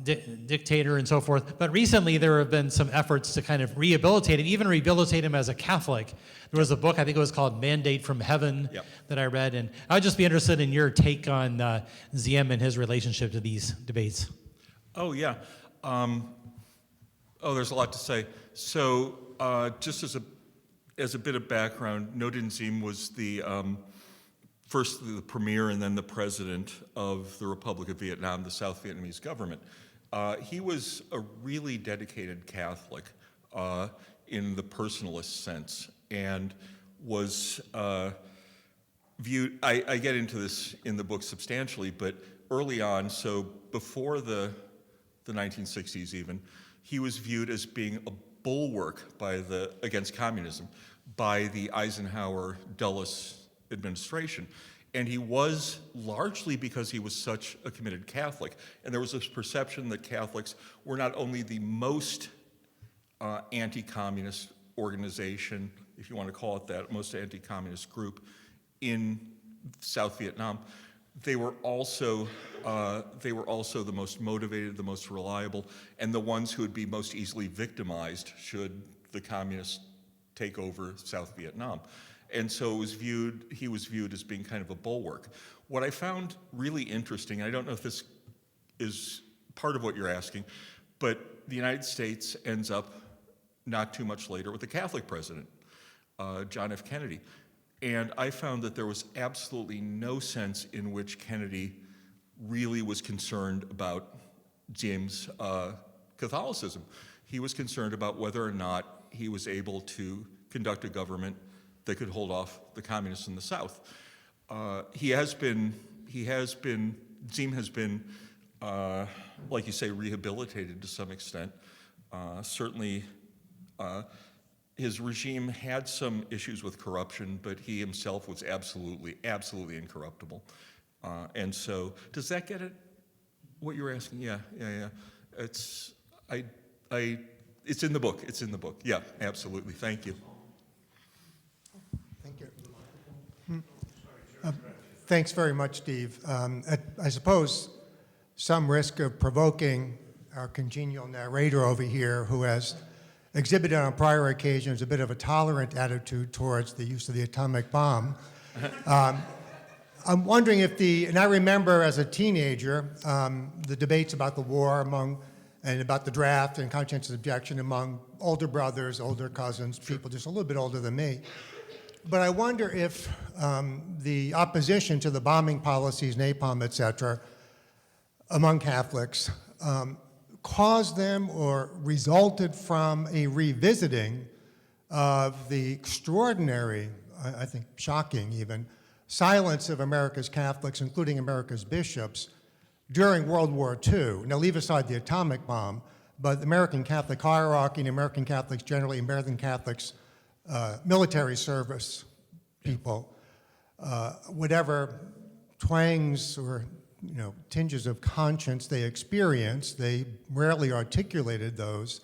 dictator and so forth. But recently, there have been some efforts to kind of rehabilitate him, even rehabilitate him as a Catholic. There was a book, I think it was called Mandate from Heaven, that I read. And I'd just be interested in your take on Diem and his relationship to these debates. Oh, yeah. There's a lot to say. So just as a bit of background, Ngo Dinh Diem was first the premier and then the president of the Republic of Vietnam, the South Vietnamese government. He was a really dedicated Catholic in the personalist sense, and was viewed, I get into this in the book substantially, but early on, so before the 1960s even, he was viewed as being a bulwark against communism by the Eisenhower Dulles administration. And he was largely because he was such a committed Catholic. And there was this perception that Catholics were not only the most anti-communist organization, if you want to call it that, most anti-communist group in South Vietnam, they were also the most motivated, the most reliable, and the ones who would be most easily victimized should the communists take over South Vietnam. And so he was viewed as being kind of a bulwark. What I found really interesting, I don't know if this is part of what you're asking, but the United States ends up not too much later with a Catholic president, John F. Kennedy. And I found that there was absolutely no sense in which Kennedy really was concerned about Diem's Catholicism. He was concerned about whether or not he was able to conduct a government that could hold off the communists in the South. Ziem has been, like you say, rehabilitated to some extent. Certainly, his regime had some issues with corruption, but he himself was absolutely incorruptible. And so, does that get at what you were asking? Yeah. It's in the book. It's in the book. Yeah, absolutely. Thank you. Thank you. Thanks very much, Steve. I suppose some risk of provoking our congenial narrator over here, who has exhibited on prior occasions a bit of a tolerant attitude towards the use of the atomic bomb. I'm wondering and I remember as a teenager, the debates about the war and about the draft and conscientious objection among older brothers, older cousins, people just a little bit older than me. But I wonder if the opposition to the bombing policies, napalm, et cetera, among Catholics caused them or resulted from a revisiting of the extraordinary, I think shocking even, silence of America's Catholics, including America's bishops, during World War II. Now leave aside the atomic bomb, but the American Catholic hierarchy and American Catholics generally, American Catholics, military service people, whatever twangs or tinges of conscience they experienced, they rarely articulated those,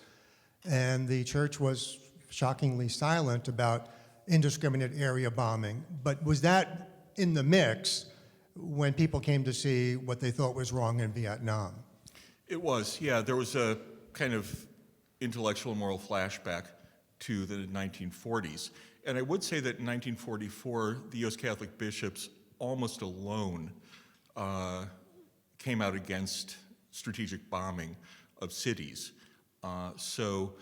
and the church was shockingly silent about indiscriminate area bombing. But was that in the mix when people came to see what they thought was wrong in Vietnam? It was, yeah. There was a kind of intellectual and moral flashback to the 1940s. And I would say that in 1944, the U.S. Catholic bishops almost alone came out against strategic bombing of cities. So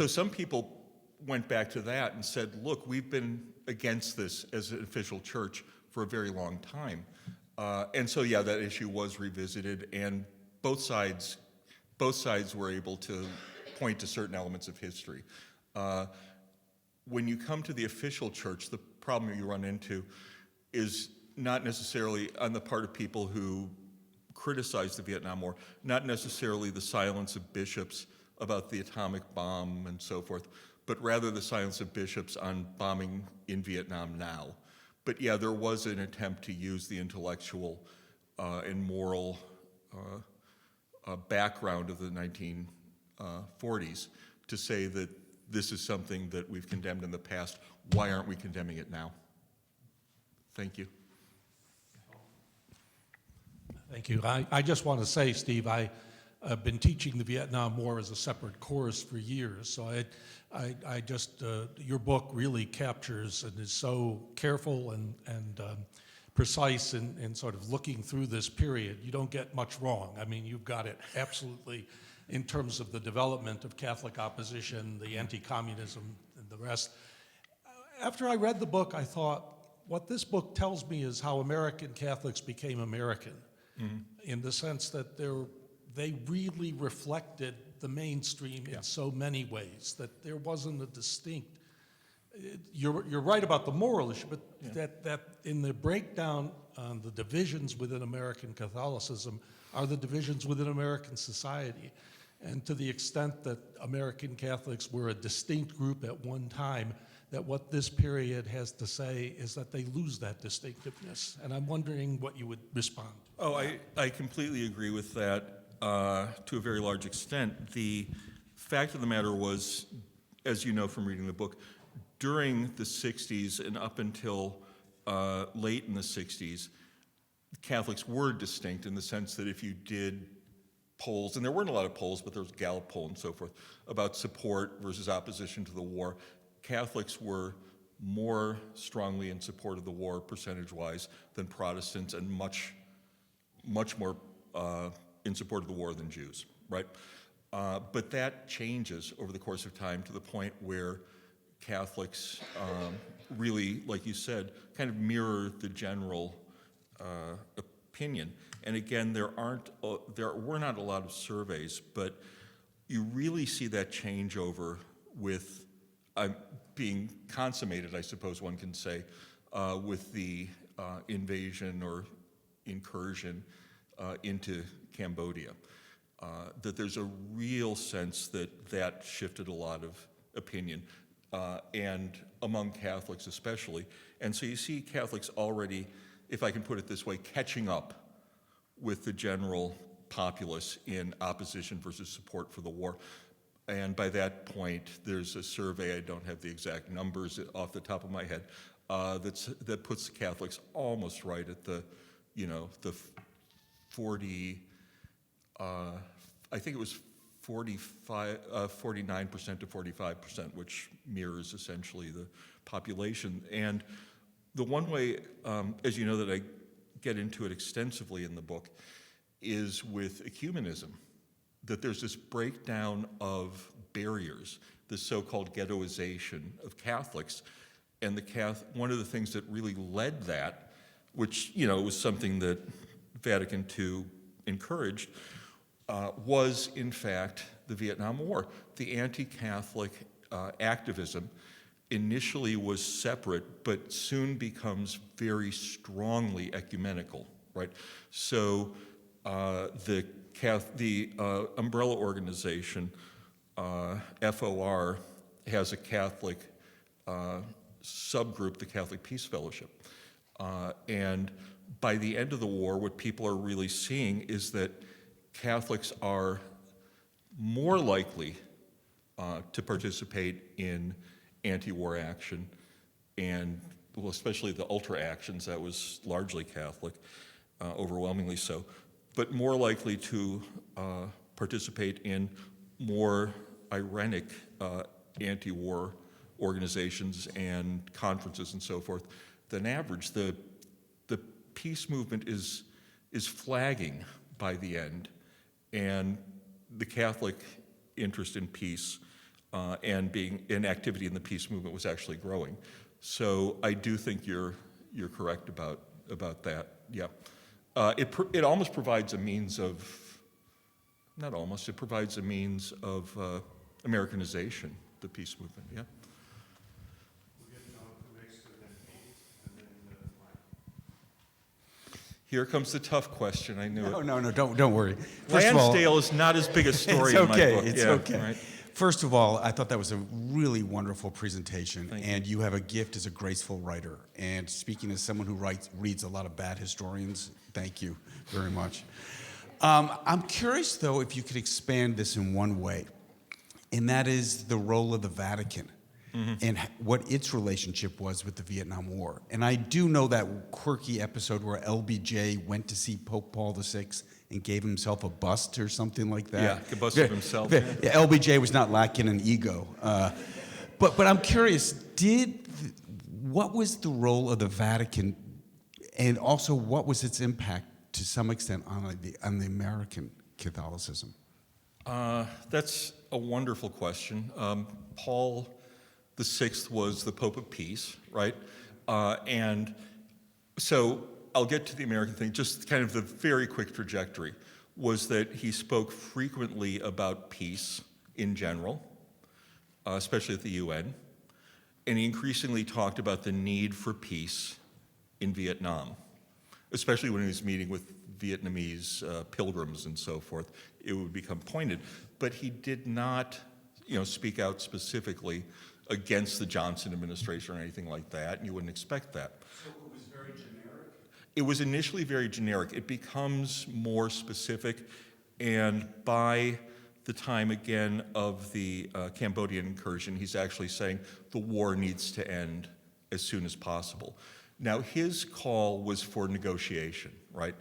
some people went back to that and said, look, we've been against this as an official church for a very long time. And so, yeah, that issue was revisited, and both sides were able to point to certain elements of history. When you come to the official church, the problem you run into is not necessarily on the part of people who criticize the Vietnam War, not necessarily the silence of bishops about the atomic bomb and so forth, but rather the silence of bishops on bombing in Vietnam now. But yeah, there was an attempt to use the intellectual and moral background of the 1940s to say that this is something that we've condemned in the past. Why aren't we condemning it now? Thank you. Thank you. I just want to say, Steve, I've been teaching the Vietnam War as a separate course for years. So I just, your book really captures and is so careful and precise in sort of looking through this period. You don't get much wrong. I mean, you've got it absolutely in terms of the development of Catholic opposition, the anti-communism, and the rest. After I read the book, I thought, what this book tells me is how American Catholics became American, in the sense that they really reflected the mainstream in so many ways, that there wasn't a distinct, you're right about the moral issue, but that in the breakdown on the divisions within American Catholicism are the divisions within American society. And to the extent that American Catholics were a distinct group at one time, that what this period has to say is that they lose that distinctiveness. And I'm wondering what you would respond to. Oh, I completely agree with that to a very large extent. The fact of the matter was, as you know from reading the book, during the 60s and up until late in the 60s, Catholics were distinct in the sense that if you did polls, and there weren't a lot of polls, but there was a Gallup poll and so forth, about support versus opposition to the war, Catholics were more strongly in support of the war percentage-wise than Protestants, and much more in support of the war than Jews, right? But that changes over the course of time to the point where Catholics really, like you said, kind of mirror the general opinion. And again, there were not a lot of surveys, but you really see that changeover with being consummated, I suppose one can say, with the invasion or incursion into Cambodia. That there's a real sense that that shifted a lot of opinion, and among Catholics especially. And so you see Catholics already, if I can put it this way, catching up with the general populace in opposition versus support for the war. And by that point, there's a survey, I don't have the exact numbers off the top of my head, that puts the Catholics almost right at the 40, I think it was 49% to 45%, which mirrors essentially the population. And the one way, as you know, that I get into it extensively in the book is with ecumenism, that there's this breakdown of barriers, this so-called ghettoization of Catholics. And one of the things that really led that, which was something that Vatican II encouraged, was in fact the Vietnam War. The anti-Catholic activism initially was separate, but soon becomes very strongly ecumenical, right? So the umbrella organization, FOR, has a Catholic subgroup, the Catholic Peace Fellowship. And by the end of the war, what people are really seeing is that Catholics are more likely to participate in anti-war action, and well, especially the ultra actions, that was largely Catholic, overwhelmingly so, but more likely to participate in more irenic anti-war organizations and conferences and so forth than average. The peace movement is flagging by the end, and the Catholic interest in peace and being in activity in the peace movement was actually growing. So I do think you're correct about that. Yeah, it almost provides a means of, not almost, it provides a means of Americanization, the peace movement. Yeah. Here comes the tough question. I knew it. No, don't worry. First of all, Lansdale is not as big a story it's in my okay. book. It's Yeah, okay. right. First of all, I thought that was a really wonderful presentation, Thank and you have a gift as a graceful writer. And speaking as someone who reads a lot of bad historians, thank you very much. I'm curious, though, if you could expand this in one way, and that is the role of the Vatican. Mm-hmm. And what its relationship was with the Vietnam War. And I do know that quirky episode where LBJ went to see Pope Paul VI and gave himself a bust or something like that. Yeah, a bust of himself. Yeah, LBJ was not lacking in ego. But I'm curious, what was the role of the Vatican, and also what was its impact to some extent on the American Catholicism? That's a wonderful question. Paul the Sixth was the Pope of Peace, right? And so I'll get to the American thing. Just kind of the very quick trajectory was that he spoke frequently about peace in general, especially at the UN, and he increasingly talked about the need for peace in Vietnam, especially when he was meeting with Vietnamese pilgrims and so forth. It would become pointed, but he did not, speak out specifically against the Johnson administration or anything like that, and you wouldn't expect that. So it was very generic? It was initially very generic. It becomes more specific, and by the time, again, of the Cambodian incursion, he's actually saying the war needs to end as soon as possible. Now, his call was for negotiation, right?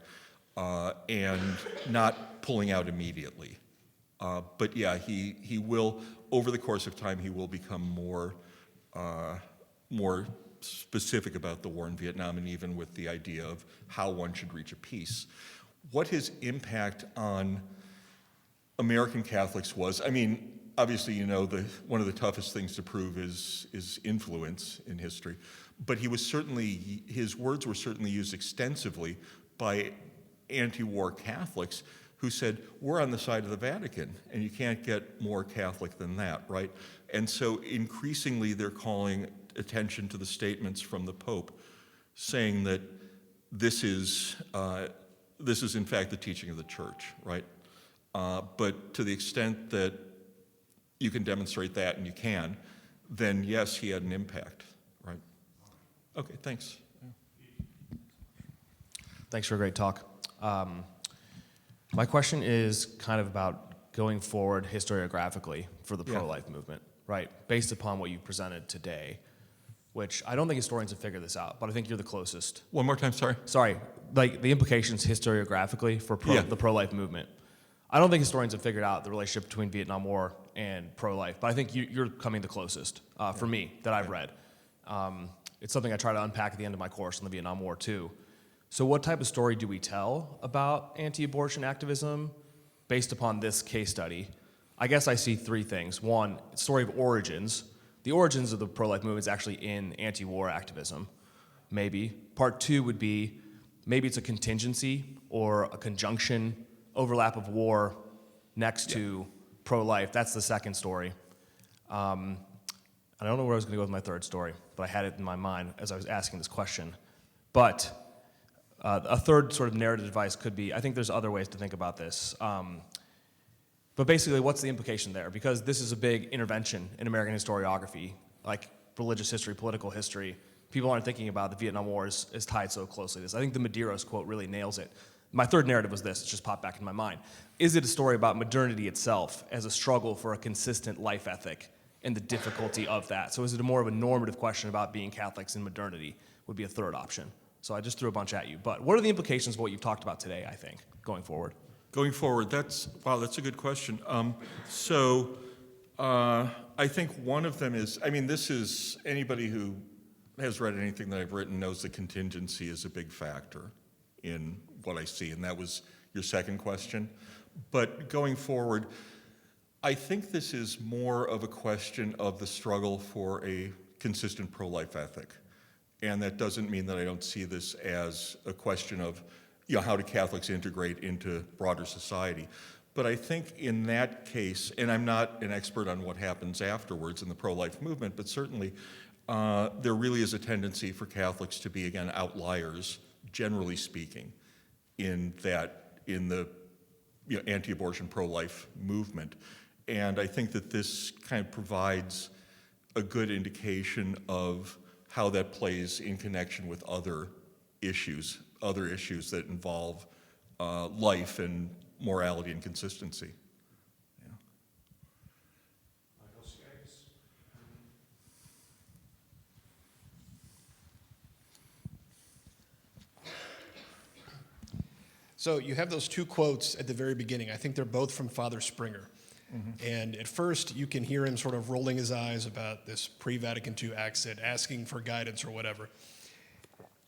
And not pulling out immediately. But yeah, he will, over the course of time, he will become more specific about the war in Vietnam, and even with the idea of how one should reach a peace. What his impact on American Catholics was, I mean, obviously, one of the toughest things to prove is influence in history, but his words were certainly used extensively by anti-war Catholics who said, we're on the side of the Vatican, and you can't get more Catholic than that, right? And so increasingly they're calling attention to the statements from the Pope, saying that this is in fact the teaching of the Church, right? But to the extent that you can demonstrate that, and you can, then yes, he had an impact, right? Okay, thanks. Thanks for a great talk. My question is kind of about going forward historiographically for the pro-life movement, right? Based upon what you presented today, which I don't think historians have figured this out, but I think you're the closest. One more time, sorry. Sorry, like the implications historiographically for the pro-life movement. I don't think historians have figured out the relationship between Vietnam War and pro-life, but I think you're coming the closest for me that I've read. It's something I try to unpack at the end of my course on the Vietnam War too. So what type of story do we tell about anti-abortion activism based upon this case study? I guess I see three things. One, story of origins. The origins of the pro-life movement is actually in anti-war activism, maybe. Part two would be, maybe it's a contingency or a conjunction overlap of war next to pro-life. That's the second story. I don't know where I was going to go with my third story, but I had it in my mind as I was asking this question. But a third sort of narrative device could be, I think there's other ways to think about this. But basically, what's the implication there? Because this is a big intervention in American historiography, like religious history, political history. People aren't thinking about the Vietnam War is tied so closely to this. I think the Medeiros quote really nails it. My third narrative was this, it just popped back in my mind. Is it a story about modernity itself as a struggle for a consistent life ethic and the difficulty of that? So is it more of a normative question about being Catholics in modernity would be a third option. So I just threw a bunch at you. But what are the implications of what you've talked about today, I think, going forward? Going forward, that's a good question. I think one of them is, this is, anybody who has read anything that I've written knows that contingency is a big factor in what I see, and that was your second question. But going forward, I think this is more of a question of the struggle for a consistent pro-life ethic. And that doesn't mean that I don't see this as a question of, how do Catholics integrate into broader society. But I think in that case, and I'm not an expert on what happens afterwards in the pro-life movement, but certainly there really is a tendency for Catholics to be, again, outliers, generally speaking, in the anti-abortion pro-life movement. And I think that this kind of provides a good indication of how that plays in connection with other issues that involve life and morality and consistency. So you have those two quotes at the very beginning. I think they're both from Father Springer. Mm-hmm. And at first, you can hear him sort of rolling his eyes about this pre-Vatican II accent, asking for guidance or whatever.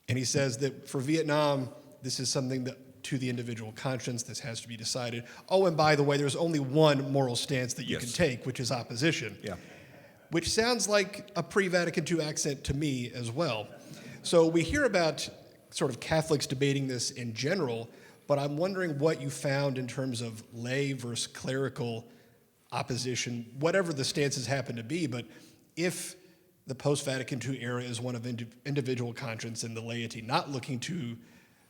And he says that for Vietnam, this is something that to the individual conscience, this has to be decided. Oh, and by the way, there's only one moral stance that you can take, which is opposition. Yeah. Which sounds like a pre-Vatican II accent to me as well. So we hear about sort of Catholics debating this in general, but I'm wondering what you found in terms of lay versus clerical opposition, whatever the stances happen to be. But if the post-Vatican II era is one of individual conscience and the laity not looking to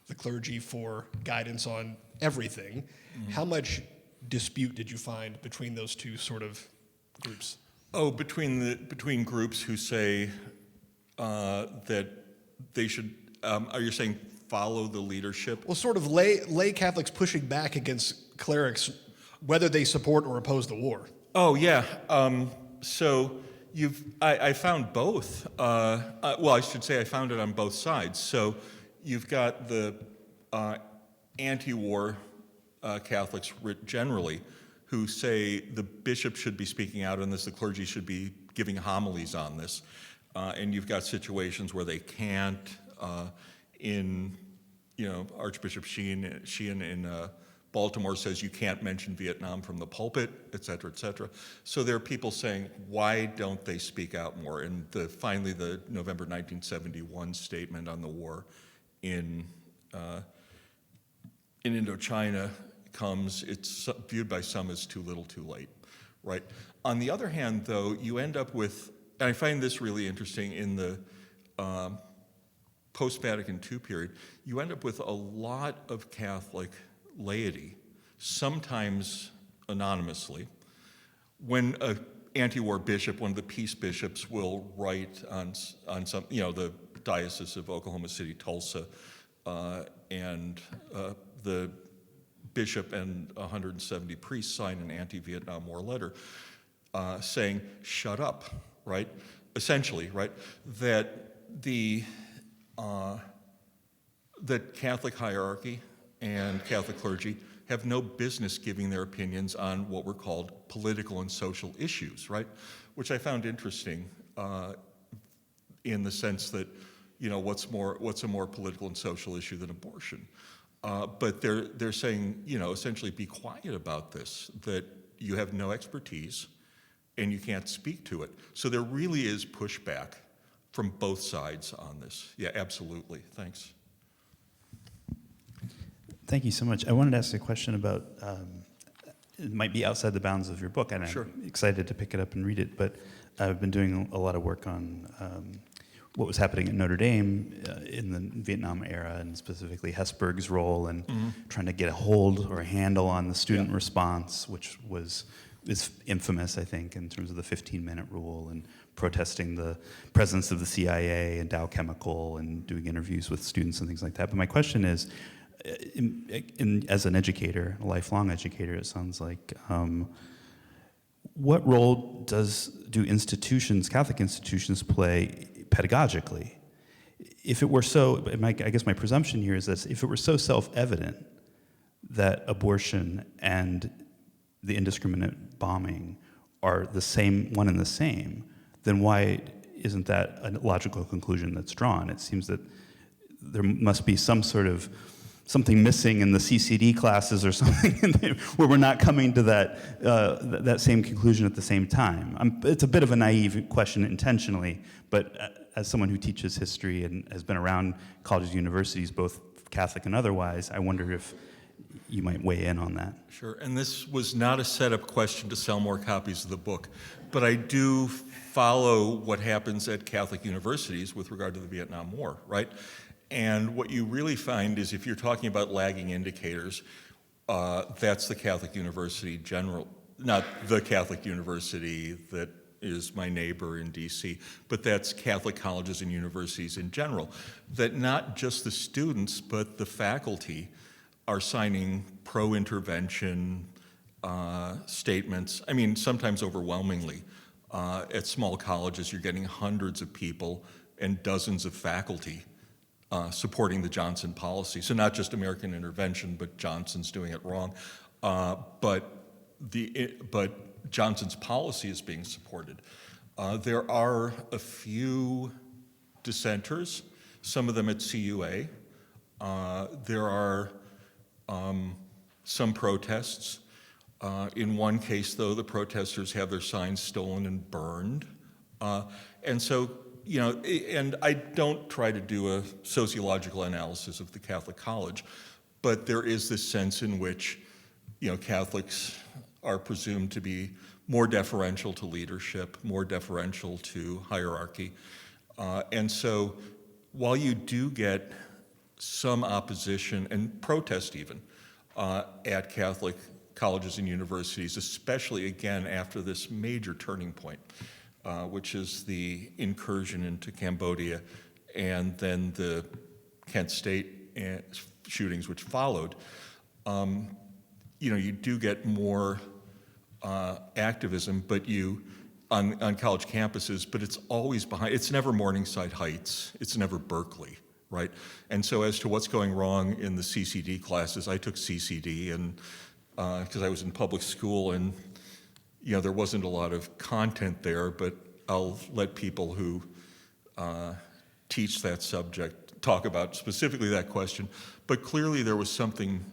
the clergy for guidance on everything, how much dispute did you find between those two sort of groups? Oh, between groups who say that they should, are you saying follow the leadership? Well, sort of lay Catholics pushing back against clerics, whether they support or oppose the war. Oh, yeah. So I found both. Well, I should say I found it on both sides. So you've got the anti-war Catholics generally who say the bishop should be speaking out on this, the clergy should be giving homilies on this. And you've got situations where they can't. Archbishop Sheehan in Baltimore says you can't mention Vietnam from the pulpit, et cetera, et cetera. So there are people saying, why don't they speak out more? And finally, the November 1971 statement on the war in Indochina it's viewed by some as too little too late, right? On the other hand, though, you end up with, and I find this really interesting in the post-Vatican II period, you end up with a lot of Catholic laity, sometimes anonymously, when an anti-war bishop, one of the peace bishops, will write on some, the Diocese of Oklahoma City, Tulsa, and the bishop and 170 priests sign an anti-Vietnam War letter saying, shut up, right? Essentially, right? That that Catholic hierarchy and Catholic clergy have no business giving their opinions on what were called political and social issues, right? Which I found interesting in the sense that, what's a more political and social issue than abortion? But they're saying, essentially be quiet about this, that you have no expertise and you can't speak to it. So there really is pushback from both sides on this. Yeah, absolutely. Thanks. Thank you so much. I wanted to ask a question about, it might be outside the bounds of your book, and Sure. I'm excited to pick it up and read it, but I've been doing a lot of work on what was happening at Notre Dame in the Vietnam era, and specifically Hesburgh's role and trying to get a hold or a handle on the student response, which is infamous, I think, in terms of the 15-minute rule and protesting the presence of the CIA and Dow Chemical and doing interviews with students and things like that. But my question is, as an educator, a lifelong educator, it sounds like, what role do institutions, Catholic institutions, play pedagogically? If it were so, I guess my presumption here is that if it were so self-evident that abortion and the indiscriminate bombing are the same, one and the same, then why isn't that a logical conclusion that's drawn? It seems that there must be something missing in the CCD classes or something where we're not coming to that same conclusion at the same time. It's a bit of a naive question intentionally, but as someone who teaches history and has been around colleges and universities, both Catholic and otherwise, I wonder if you might weigh in on that. Sure, and this was not a setup question to sell more copies of the book, but I do follow what happens at Catholic universities with regard to the Vietnam War, right? And what you really find is if you're talking about lagging indicators, that's the Catholic University general, not the Catholic University that is my neighbor in DC, but that's Catholic colleges and universities in general, that not just the students, but the faculty are signing pro-intervention statements. I mean, sometimes overwhelmingly. At small colleges, you're getting hundreds of people and dozens of faculty supporting the Johnson policy. So not just American intervention, but Johnson's doing it wrong. But Johnson's policy is being supported. There are a few dissenters, some of them at CUA. There are some protests. In one case, though, the protesters have their signs stolen and burned. And so, and I don't try to do a sociological analysis of the Catholic College, but there is this sense in which, Catholics are presumed to be more deferential to leadership, more deferential to hierarchy. And so while you do get some opposition and protest even at Catholic colleges and universities, especially again after this major turning point, which is the incursion into Cambodia and then the Kent State shootings which followed, you do get more activism, but on college campuses, but it's always it's never Morningside Heights, it's never Berkeley, right? And so as to what's going wrong in the CCD classes, I took CCD and because I was in public school and there wasn't a lot of content there, but I'll let people who teach that subject talk about specifically that question. But clearly there was something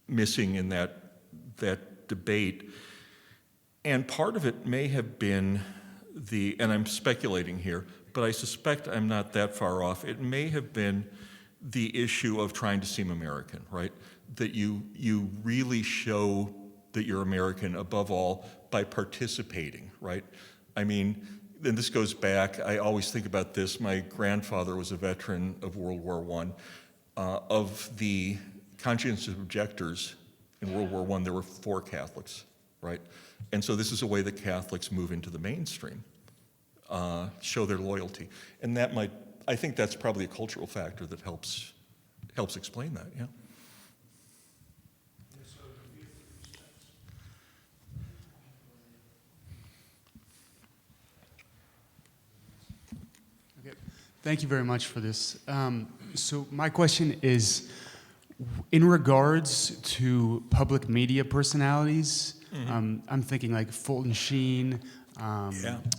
missing in that debate. And part of it may have been and I'm speculating here, but I suspect I'm not that far off, it may have been the issue of trying to seem American, right? That you really show that you're American above all by participating, right? I mean, and this goes back, I always think about this, my grandfather was a veteran of World War I. Of the conscientious objectors in World War I, there were 4 Catholics, right? And so this is a way that Catholics move into the mainstream, show their loyalty. And that might, I think that's probably a cultural factor that helps explain that, yeah. Okay. Thank you very much for this. So my question is, in regards to public media personalities, I'm thinking like Fulton Sheen, now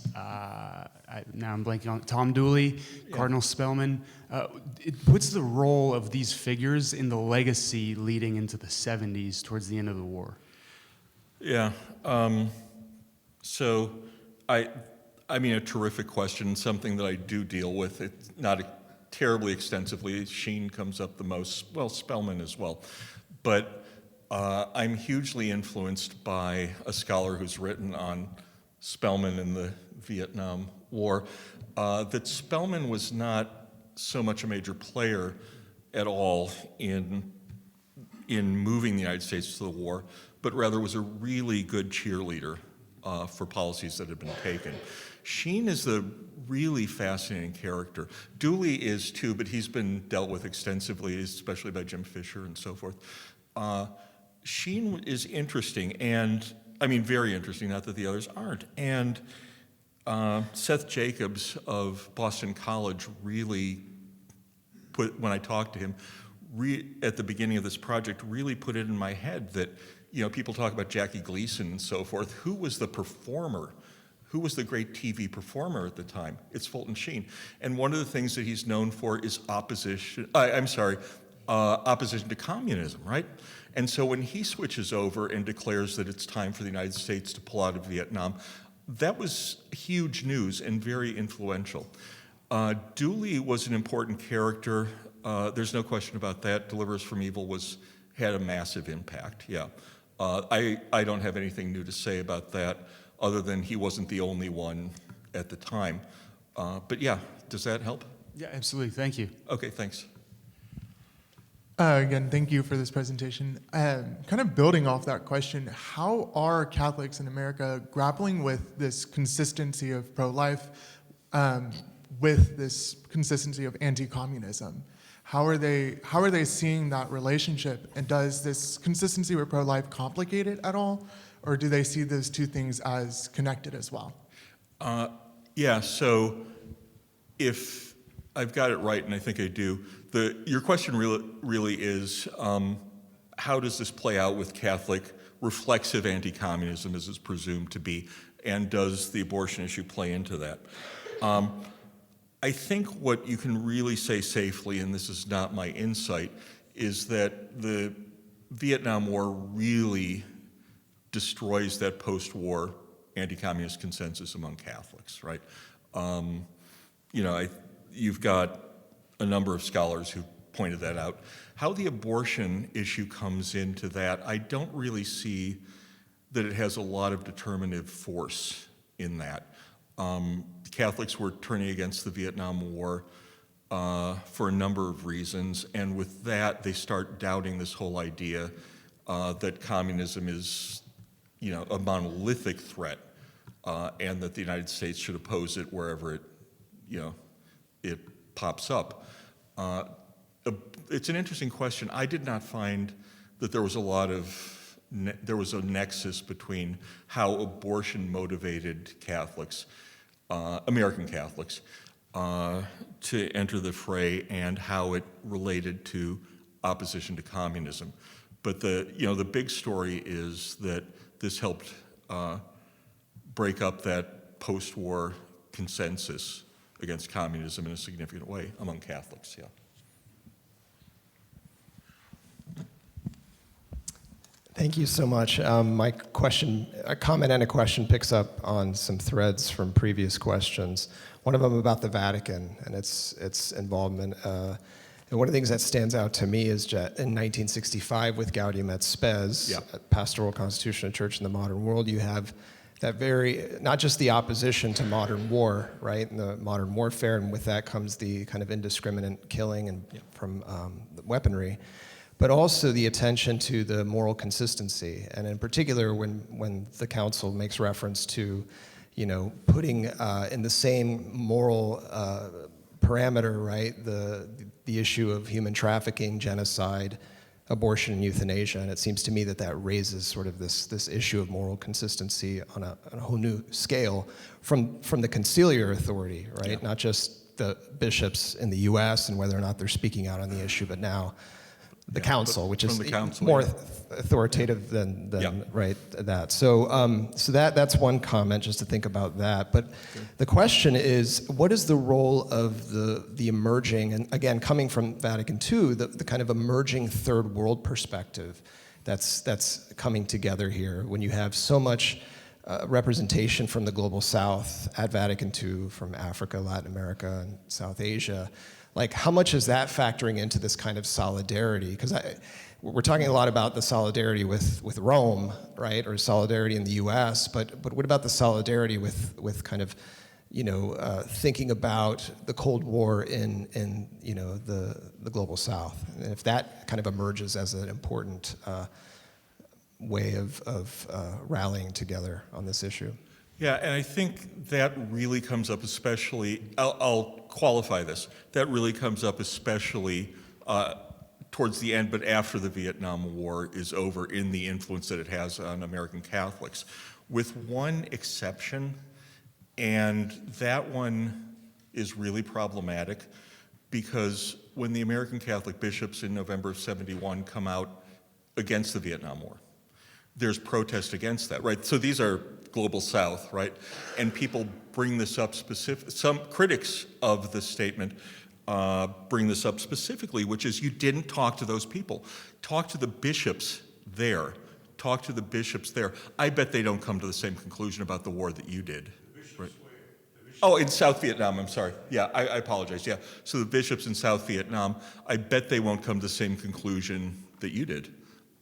I'm blanking on Tom Dooley, Cardinal Spellman. What's the role of these figures in the legacy leading into the 70s towards the end of the war? Yeah, so I mean, a terrific question, something that I do deal with. It's not terribly extensively. Sheen comes up the most, well, Spellman as well. But I'm hugely influenced by a scholar who's written on Spellman in the Vietnam War, that Spellman was not so much a major player at all in moving the United States to the war, but rather was a really good cheerleader for policies that had been taken. Sheen is a really fascinating character. Dooley is too, but he's been dealt with extensively, especially by Jim Fisher and so forth. Sheen is interesting, and I mean, very interesting, not that the others aren't. And Seth Jacobs of Boston College really when I talked to him, at the beginning of this project, really put it in my head that, people talk about Jackie Gleason and so forth. Who was the performer? Who was the great TV performer at the time? It's Fulton Sheen. And one of the things that he's known for is opposition to communism, right? And so when he switches over and declares that it's time for the United States to pull out of Vietnam, that was huge news and very influential. Dooley was an important character. There's no question about that. Deliver Us from Evil had a massive impact, yeah. I don't have anything new to say about that other than he wasn't the only one at the time. But yeah, does that help? Yeah, absolutely. Thank you. Okay, thanks. Again, thank you for this presentation. Kind of building off that question, how are Catholics in America grappling with this consistency of pro-life, with this consistency of anti-communism? How are they seeing that relationship? And does this consistency with pro-life complicate it at all? Or do they see those two things as connected as well? Yeah, so if I've got it right, and I think I do, your question really is, how does this play out with Catholic reflexive anti-communism as it's presumed to be, and does the abortion issue play into that? I think what you can really say safely, and this is not my insight, is that the Vietnam War really destroys that post-war anti-communist consensus among Catholics, right? You've got a number of scholars who pointed that out. How the abortion issue comes into that, I don't really see that it has a lot of determinative force in that. Catholics were turning against the Vietnam War for a number of reasons, and with that, they start doubting this whole idea that communism is, a monolithic threat, and that the United States should oppose it wherever it pops up. It's an interesting question. I did not find that there was a nexus between how abortion motivated Catholics, American Catholics, to enter the fray and how it related to opposition to communism. But the big story is that this helped break up that post-war consensus against communism in a significant way among Catholics, yeah. Thank you so much. My question, a comment and a question picks up on some threads from previous questions. One of them about the Vatican and its involvement And one of the things that stands out to me is that in 1965 with Gaudium et Spes, Yeah. Pastoral Constitution of Church in the Modern World, you have that not just the opposition to modern war, right, and the modern warfare, and with that comes the kind of indiscriminate killing and from weaponry, but also the attention to the moral consistency, and in particular when the council makes reference to, putting in the same moral parameter, right, the issue of human trafficking, genocide, abortion, and euthanasia, and it seems to me that raises sort of this issue of moral consistency on a whole new scale from the conciliar authority, right? Yeah. Not just the bishops in the U.S. and whether or not they're speaking out on the issue, but now the council, which is more authoritative than right that. So that's one comment, just to think about that. But the question is, what is the role of the emerging, and again, coming from Vatican II, the kind of emerging third world perspective that's coming together here when you have so much representation from the global South at Vatican II, from Africa, Latin America, and South Asia. Like, how much is that factoring into this kind of solidarity? Because we're talking a lot about the solidarity with Rome, right, or solidarity in the U.S., but what about the solidarity with kind of, thinking about the Cold War in the global South, and if that kind of emerges as an important way of rallying together on this issue? Yeah, and I think that really comes up especially, I'll qualify this, that really comes up especially towards the end, but after the Vietnam War is over, in the influence that it has on American Catholics, with one exception, and that one is really problematic, because when the American Catholic bishops in November of '71 come out against the Vietnam War, there's protest against that, right? So these are global South, right? And people bring this up some critics of the statement bring this up specifically, which is, you didn't talk to those people. Talk to the bishops there. Talk to the bishops there. I bet they don't come to the same conclusion about the war that you did. Right? Oh, in South Vietnam, I'm sorry. Yeah, I apologize, yeah. So the bishops in South Vietnam, I bet they won't come to the same conclusion that you did.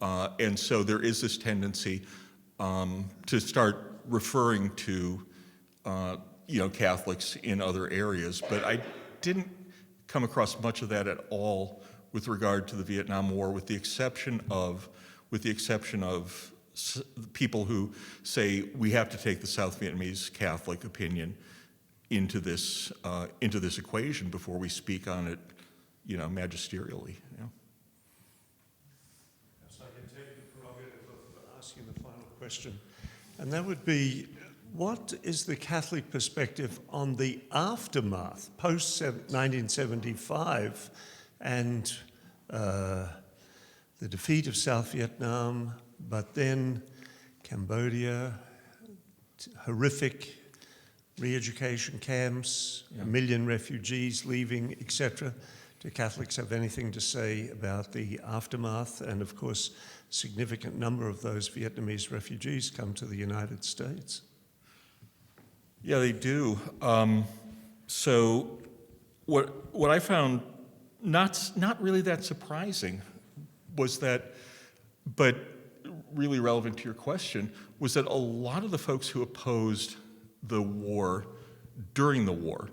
And so there is this tendency to start referring to Catholics in other areas, but I didn't come across much of that at all with regard to the Vietnam War, with the exception of people who say we have to take the South Vietnamese Catholic opinion into this equation before we speak on it, magisterially. So I can take the prerogative of asking the final question, and that would be, what is the Catholic perspective on the aftermath, post-1975, and the defeat of South Vietnam, but then Cambodia, horrific re-education camps, 1 million refugees leaving, etc. Do Catholics have anything to say about the aftermath? And of course, a significant number of those Vietnamese refugees come to the United States. Yeah, they do. So what I found not really that surprising was that, but really relevant to your question, was that a lot of the folks who opposed the war during the war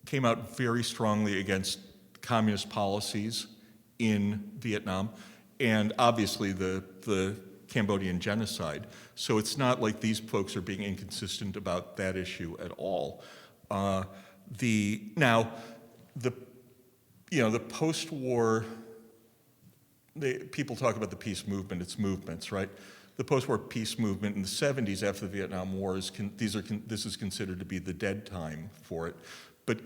came out very strongly against communist policies in Vietnam, and obviously the Cambodian genocide. So it's not like these folks are being inconsistent about that issue at all. The post-war, people talk about the peace movement, it's movements, right? The post-war peace movement in the 70s after the Vietnam War, this is considered to be the dead time for it. But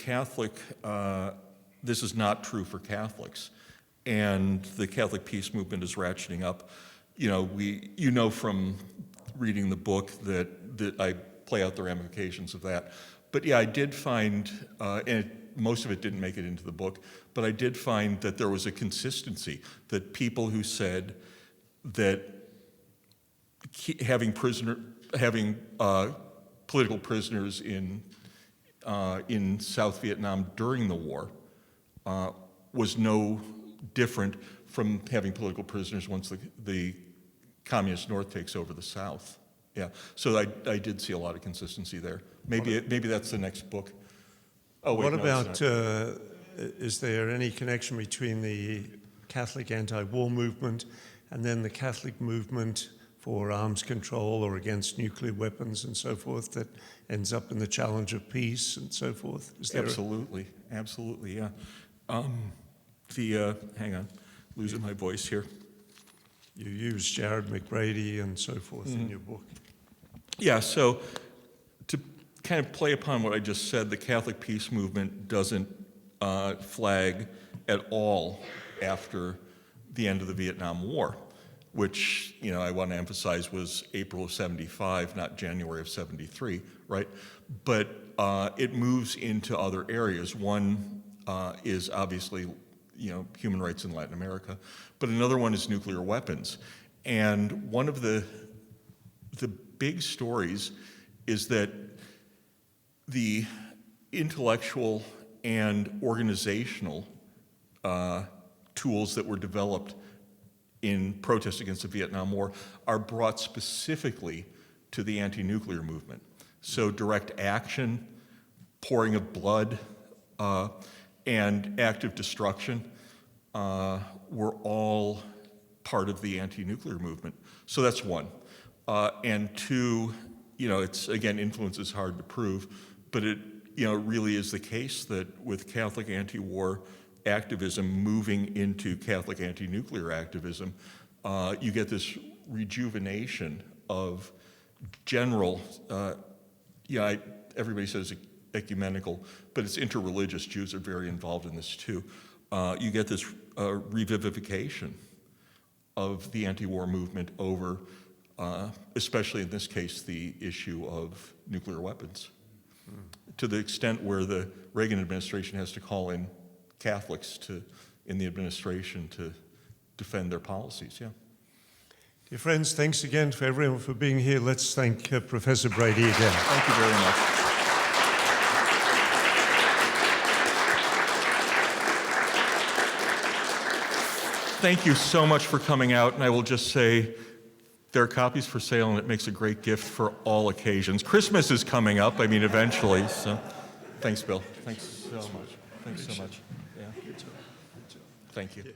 this is not true for Catholics. And the Catholic peace movement is ratcheting up. From reading the book that I play out the ramifications of that. But yeah, I did find, most of it didn't make it into the book, but I did find that there was a consistency, that people who said that having political prisoners in South Vietnam during the war was no different from having political prisoners once the communist North takes over the South. Yeah, so I did see a lot of consistency there. Maybe that's the next book. Oh, wait, What no, about, is there any connection between the Catholic anti-war movement and then the Catholic movement for arms control or against nuclear weapons and so forth that ends up in the challenge of peace and so forth? Is there Absolutely, absolutely, yeah. Hang on, losing my voice here. You use Jared McBrady and so forth in your book. Yeah, so to kind of play upon what I just said, the Catholic peace movement doesn't flag at all after the end of the Vietnam War, which, you know, I want to emphasize was April of 75, not January of 73, right? But it moves into other areas. One is obviously, you know, human rights in Latin America, but another one is nuclear weapons. And one of the big stories is that the intellectual and organizational tools that were developed in protest against the Vietnam War are brought specifically to the anti-nuclear movement. So direct action, pouring of blood, and active destruction were all part of the anti-nuclear movement. So that's one. And two, you know, it's, again, influence is hard to prove, but it, you know, really is the case that with Catholic anti-war activism moving into Catholic anti-nuclear activism, you get this rejuvenation of general, everybody says ecumenical, but it's interreligious. Jews are very involved in this too. You get this revivification of the anti-war movement over, especially in this case, the issue of nuclear weapons, to the extent where the Reagan administration has to call in Catholics in the administration to defend their policies, yeah. Dear friends, thanks again for everyone for being here. Let's thank Professor Brady again. Thank you very much. Thank you so much for coming out, and I will just say there are copies for sale, and it makes a great gift for all occasions. Christmas is coming up, I mean, eventually, so thanks, Bill. Thanks so much. Thanks so much. Yeah. Thank you.